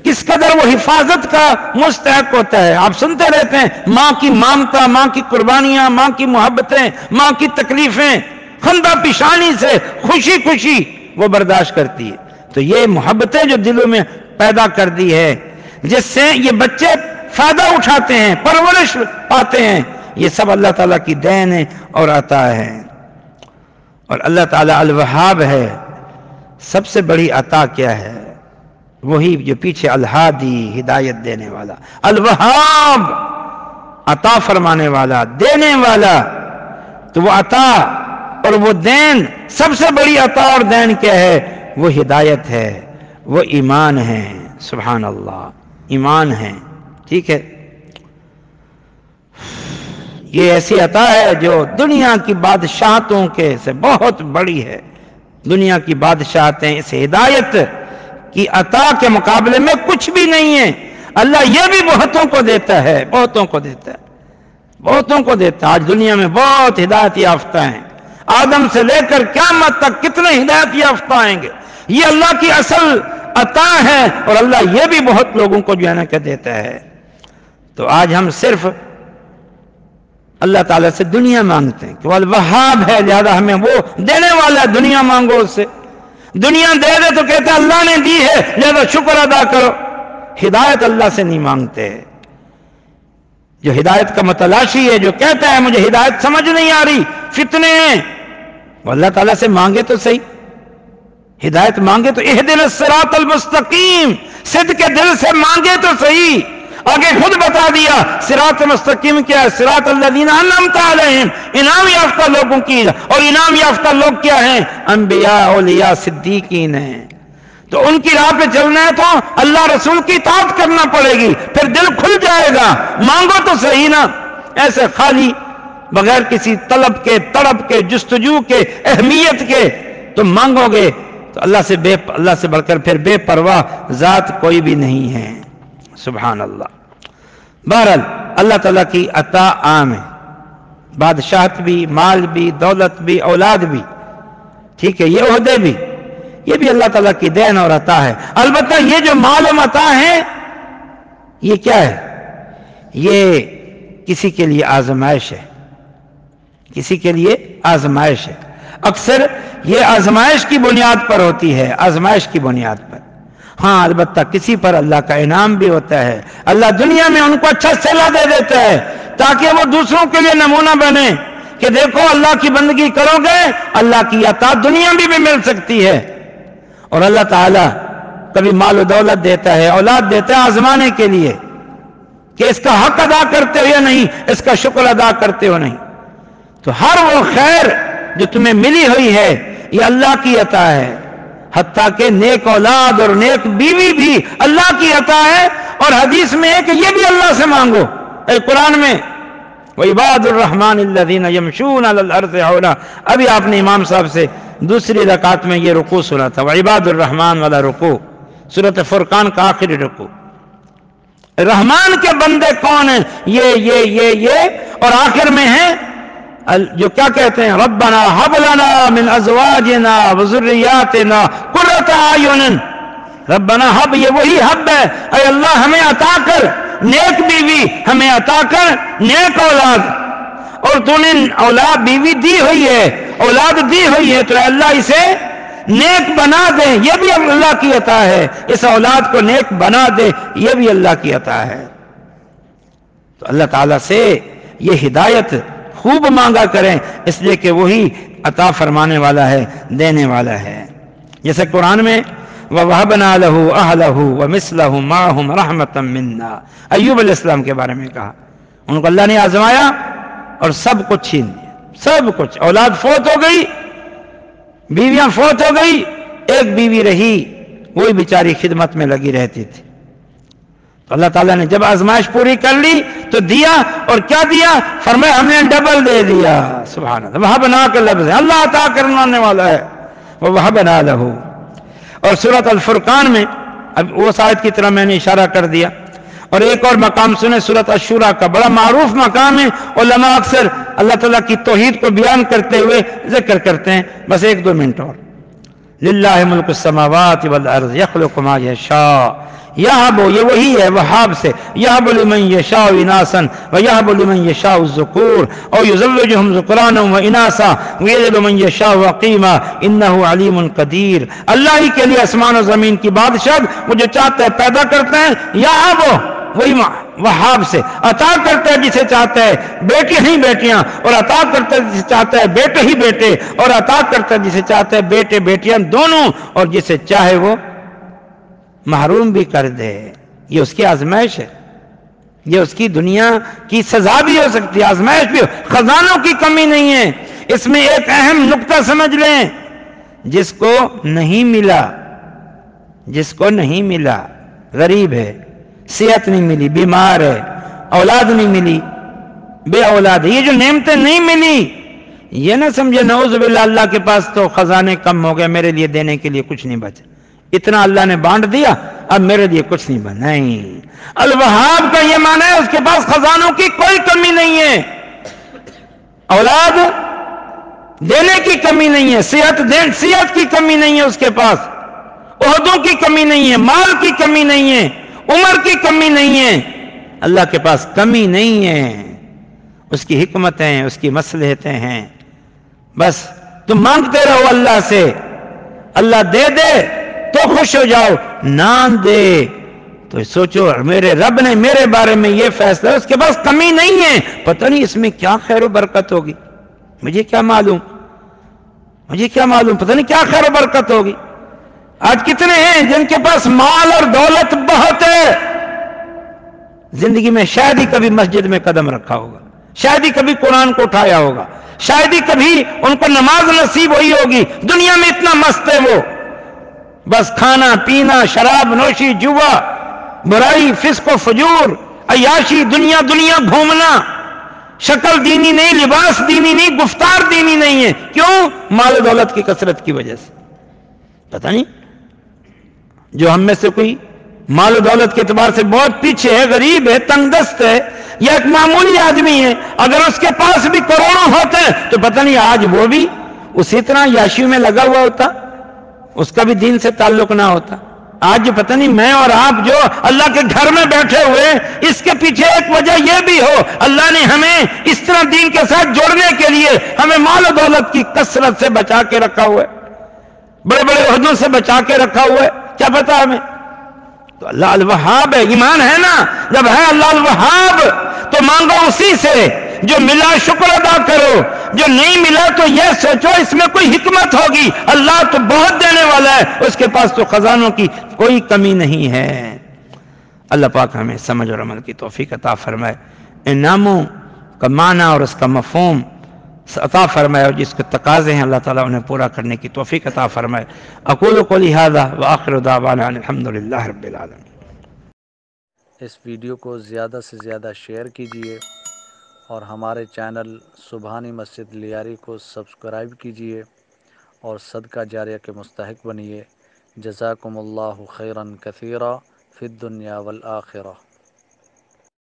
کس قدر وہ حفاظت کا مستحق ہوتا ہے، آپ سنتے رہتے ہیں، ماں کی مامتا، ماں کی قربانیاں، ماں کی محبتیں، ماں کی تکلیفیں، خندہ پیشانی سے خوشی خوشی وہ برداشت کرتی ہے۔ تو یہ محبتیں جو دلوں میں پیدا کر دی ہے، جس سے یہ بچے فائدہ اٹھاتے ہیں، پرورش پاتے ہیں، یہ سب اللہ تعالیٰ کی دین ہے اور عطا ہے۔ اور اللہ تعالیٰ الوہاب ہے۔ سب سے بڑی عطا کیا ہے؟ وہی جو پیچھے الہادی، ہدایت دینے والا، الوہاب، عطا فرمانے والا، دینے والا۔ تو وہ عطا اور وہ دین، سب سے بڑی عطا اور دین کیا ہے؟ وہ ہدایت ہے، وہ ایمان ہے۔ سبحان اللہ، ایمان ہے، ٹھیک ہے۔ یہ ایسی عطا ہے جو دنیا کی بادشاہتوں کے سے بہت بڑی ہے۔ دنیا کی بادشاہتیں اس ہدایت کی عطا کے مقابلے میں کچھ بھی نہیں ہے۔ اللہ یہ بھی بہتوں کو دیتا ہے، بہتوں کو دیتا ہے، بہتوں کو دیتا ہے۔ آج دنیا میں بہت ہدایت یافتہ ہیں، آدم سے لے کر قیامت تک کتنے ہدایت یافتہ آئیں گے۔ یہ اللہ کی اصل عطا ہے اور اللہ یہ بھی بہت لوگوں کو جو ہے نا کہ دیتا ہے۔ تو آج ہم صرف اللہ تعالیٰ سے دنیا مانگتے ہیں کہ وہ الوہاب ہے، لہذا ہمیں وہ دینے والا ہے، دنیا مانگو اس سے۔ دنیا دے دے تو کہتے ہیں اللہ نے دی ہے لہذا شکر ادا کرو۔ ہدایت اللہ سے نہیں مانگتے۔ جو ہدایت کا متلاشی ہے، جو کہتا ہے مجھے ہدایت سمجھ نہیں آ رہی، فتنے ہیں، وہ اللہ تعالیٰ سے مانگے تو صحیح، ہدایت مانگے تو اہدنا الصراط المستقیم، صدق کے دل سے مانگے تو صحیح۔ آگے خود بتا دیا صراط مستقیم کیا ہے، صراط الذین انعمت علیہم، انعام یافتہ لوگوں کی، اور انعام یافتہ لوگ کیا ہیں؟ انبیاء، اولیاء، صدیقین ہیں۔ تو ان کی راہ پہ چلنا ہے تو اللہ رسول کی اطاعت کرنا پڑے گی، پھر دل کھل جائے گا۔ مانگو تو صحیح نا، ایسے خالی بغیر کسی طلب کے، تڑپ کے، جستجو کے، اہمیت کے تم مانگو گے تو اللہ سے بڑھ کر پھر بے پرواہ ذات کوئی بھی نہیں ہے۔ سبحان اللہ۔ بہرحال اللہ تعالیٰ کی عطا عام ہے، بادشاہت بھی، مال بھی، دولت بھی، اولاد بھی، ٹھیک ہے، یہ عہدے بھی، یہ بھی اللہ تعالیٰ کی دین اور عطا ہے۔ البتہ یہ جو مال و متاع ہے یہ کیا ہے؟ یہ کسی کے لیے آزمائش ہے، کسی کے لیے آزمائش ہے۔ اکثر یہ آزمائش کی بنیاد پر ہوتی ہے، آزمائش کی بنیاد پر۔ ہاں البتہ کسی پر اللہ کا انعام بھی ہوتا ہے، اللہ دنیا میں ان کو اچھا صلہ دے دیتا ہے تاکہ وہ دوسروں کے لیے نمونہ بنے کہ دیکھو اللہ کی بندگی کرو گے اللہ کی عطا دنیا میں بھی مل سکتی ہے۔ اور اللہ تعالیٰ کبھی مال و دولت دیتا ہے، اولاد دیتا ہے آزمانے کے لیے کہ اس کا حق ادا کرتے ہو یا نہیں، اس کا شکر ادا کرتے ہو نہیں۔ تو ہر وہ خیر جو تمہیں ملی ہوئی ہے یہ اللہ کی عطا ہے، حتیٰ کہ نیک اولاد اور نیک بیوی بھی اللہ کی عطا ہے، اور حدیث میں ہے کہ یہ بھی اللہ سے مانگو۔ قرآن میں وَعِبَادُ الرَّحْمَنِ الَّذِينَ يَمْشُونَ عَلَى الْأَرْضِ حَوْنًا، ابھی آپ نے امام صاحب سے دوسری رکعت میں یہ رکوع سنا تھا، وَعِبَادُ الرَّحْمَنِ والا رکوع، سورۃ فرقان کا آخری رکوع۔ رحمان کے بندے کون ہیں؟ یہ اور آخر میں ہیں جو کیا کہتے ہیں، ربنا ہب لنا من ازواجنا وذریاتنا قرۃ اعین۔ ربنا ہب، یہ وہی ہب ہے، اے اللہ ہمیں عطا کر نیک بیوی، ہمیں عطا کر نیک اولاد، اور تو نے اولاد بیوی دی ہوئی ہے، اولاد دی ہوئی ہے، تو اے اللہ اسے نیک بنا دے، یہ بھی اللہ کی عطا ہے، اس اولاد کو نیک بنا دے، یہ بھی اللہ کی عطا ہے۔ تو اللہ تعالیٰ سے یہ ہدایت خوب مانگا کریں، اس لیے کہ وہی عطا فرمانے والا ہے، دینے والا ہے۔ جیسے قرآن میں وَوَهَبْنَا لَهُ أَهْلَهُ وَمِثْلَهُ مَعَهُمْ رَحْمَةً مِنَّا، ایوب علیہ السلام کے بارے میں کہا، ان کو اللہ نے آزمایا اور سب کچھ چھین دیا، سب کچھ، اولاد فوت ہو گئی، بیویاں فوت ہو گئی، ایک بیوی رہی، وہی بیچاری خدمت میں لگی رہتی تھی۔ تو اللہ تعالیٰ نے جب آزمائش پوری کر لی تو دیا، اور کیا دیا؟ فرمایا ہم نے ڈبل دے دیا۔ سبحان اللہ، وَهَبْنَا کا لفظ ہے، اللہ عطا کرنے والا ہے، وَوَهَبْنَا لَهُ۔ اور سورۃ الفرقان میں، اب وہ آیت کی طرح میں نے اشارہ کر دیا، اور ایک اور مقام سنے، سورۃ الشورى کا بڑا معروف مقام ہے، علماء اکثر اللہ تعالیٰ کی توحید کو بیان کرتے ہوئے ذکر کرتے ہیں، بس 1-2 منٹ اور۔ لِلَّهِ مُلْكُ السَّمَاوَاتِ وَالْأَرْضِ يَخْلُقُ مَا يَشَاءُ، یہب، یہ وہی ہے وہاب سے، یہب لمن یشاء اناسا ویہب لمن یشاء الذکور او یزوجہم ذکرانا واناسا ویجعل من یشاء عقیما انہ علیم قدیر۔ اللہ ہی کے لیے آسمان و زمین کی بادشاہت، وہ جو چاہتا ہے پیدا کرتا ہے، یہب وہی وہاب سے، عطا کرتا ہے جسے چاہتا ہے بیٹی ہی بیٹیاں، اور عطا کرتا ہے جسے چاہتا ہے بیٹے ہی بیٹے، اور عطا کرتا ہے جسے چاہتا ہے بیٹے بیٹیاں دونوں، اور جسے چاہے وہ محروم بھی کر دے۔ یہ اس کی آزمائش ہے، یہ اس کی دنیا کی سزا بھی ہو سکتی ہے، آزمائش بھی ہو۔ خزانوں کی کمی نہیں ہے، اس میں ایک اہم نقطہ سمجھ لیں، جس کو نہیں ملا، جس کو نہیں ملا، غریب ہے، صحت نہیں ملی، بیمار ہے، اولاد نہیں ملی، بے اولاد ہے، یہ جو نعمتیں نہیں ملی، یہ نہ سمجھے نعوذ باللہ اللہ کے پاس تو خزانے کم ہو گئے، میرے لیے دینے کے لیے کچھ نہیں بچا، اتنا اللہ نے بانٹ دیا اب میرے لیے کچھ نہیں بنا۔ نہیں، الوہاب کا یہ معنی ہے اس کے پاس خزانوں کی کوئی کمی نہیں ہے، اولاد دینے کی کمی نہیں ہے، صحت کی کمی نہیں ہے اس کے پاس، عہدوں کی کمی نہیں ہے، مال کی کمی نہیں ہے، عمر کی کمی نہیں ہے، اللہ کے پاس کمی نہیں ہے، اس کی حکمتیں، اس کی مصلحتیں ہیں، بس تم مانگتے رہو اللہ سے، اللہ دے دے تو خوش ہو جاؤ، نہ دے تو سوچو میرے رب نے میرے بارے میں یہ فیصلہ، اس کے پاس کمی نہیں ہے، پتہ نہیں اس میں کیا خیر و برکت ہوگی، مجھے کیا معلوم، پتہ نہیں کیا خیر و برکت ہوگی۔ آج کتنے ہیں جن کے پاس مال اور دولت بہت ہے، زندگی میں شاید ہی کبھی مسجد میں قدم رکھا ہوگا، شاید ہی کبھی قرآن کو اٹھایا ہوگا، شاید ہی کبھی ان کو نماز نصیب ہوئی ہوگی، دنیا میں اتنا مست ہے وہ، بس کھانا پینا، شراب نوشی، جوا، برائی، فسق و فجور، عیاشی، دنیا گھومنا، شکل دینی نہیں، لباس دینی نہیں، گفتار دینی نہیں ہے، کیوں؟ مال و دولت کی کثرت کی وجہ سے۔ پتہ نہیں جو ہم میں سے کوئی مال و دولت کے اعتبار سے بہت پیچھے ہے، غریب ہے، تنگ دست ہے، یا ایک معمولی آدمی ہے، اگر اس کے پاس بھی کروڑوں ہوتے تو پتہ نہیں آج وہ بھی اسی طرح یاشیوں میں لگا ہوا ہوتا، اس کا بھی دین سے تعلق نہ ہوتا۔ آج پتہ نہیں میں اور آپ جو اللہ کے گھر میں بیٹھے ہوئے، اس کے پیچھے ایک وجہ یہ بھی ہو، اللہ نے ہمیں اس طرح دین کے ساتھ جوڑنے کے لیے ہمیں مال و دولت کی کثرت سے بچا کے رکھا ہوا ہے، بڑے بڑے عہدوں سے بچا کے رکھا ہوا ہے، کیا پتا ہمیں؟ تو اللہ الوہاب ہے، ایمان ہے نا؟ جب ہے اللہ الوہاب تو مانگو اسی سے، جو ملا شکر ادا کرو، جو نہیں ملا تو یہ سوچو اس میں کوئی حکمت ہوگی، اللہ تو بہت دینے والا ہے، اس کے پاس تو خزانوں کی کوئی کمی نہیں ہے۔ اللہ پاک ہمیں سمجھ اور عمل کی توفیق عطا فرمائے، ان ناموں کا معنی اور اس کا مفہوم عطا فرمائے، اور جس کے تقاضے ہیں اللہ تعالیٰ انہیں پورا کرنے کی توفیق عطا فرمائے۔ اقول قولی ھذا وآخر دعوانا ان الحمدللہ رب العالمین۔ اس ویڈیو کو زیادہ سے زیادہ شیئر کیجیے اور ہمارے چینل سبحانی مسجد لیاری کو سبسکرائب کیجیے اور صدقہ جاریہ کے مستحق بنیے۔ جزاکم اللہ خیرا کثیرا فی الدنیا والآخرہ۔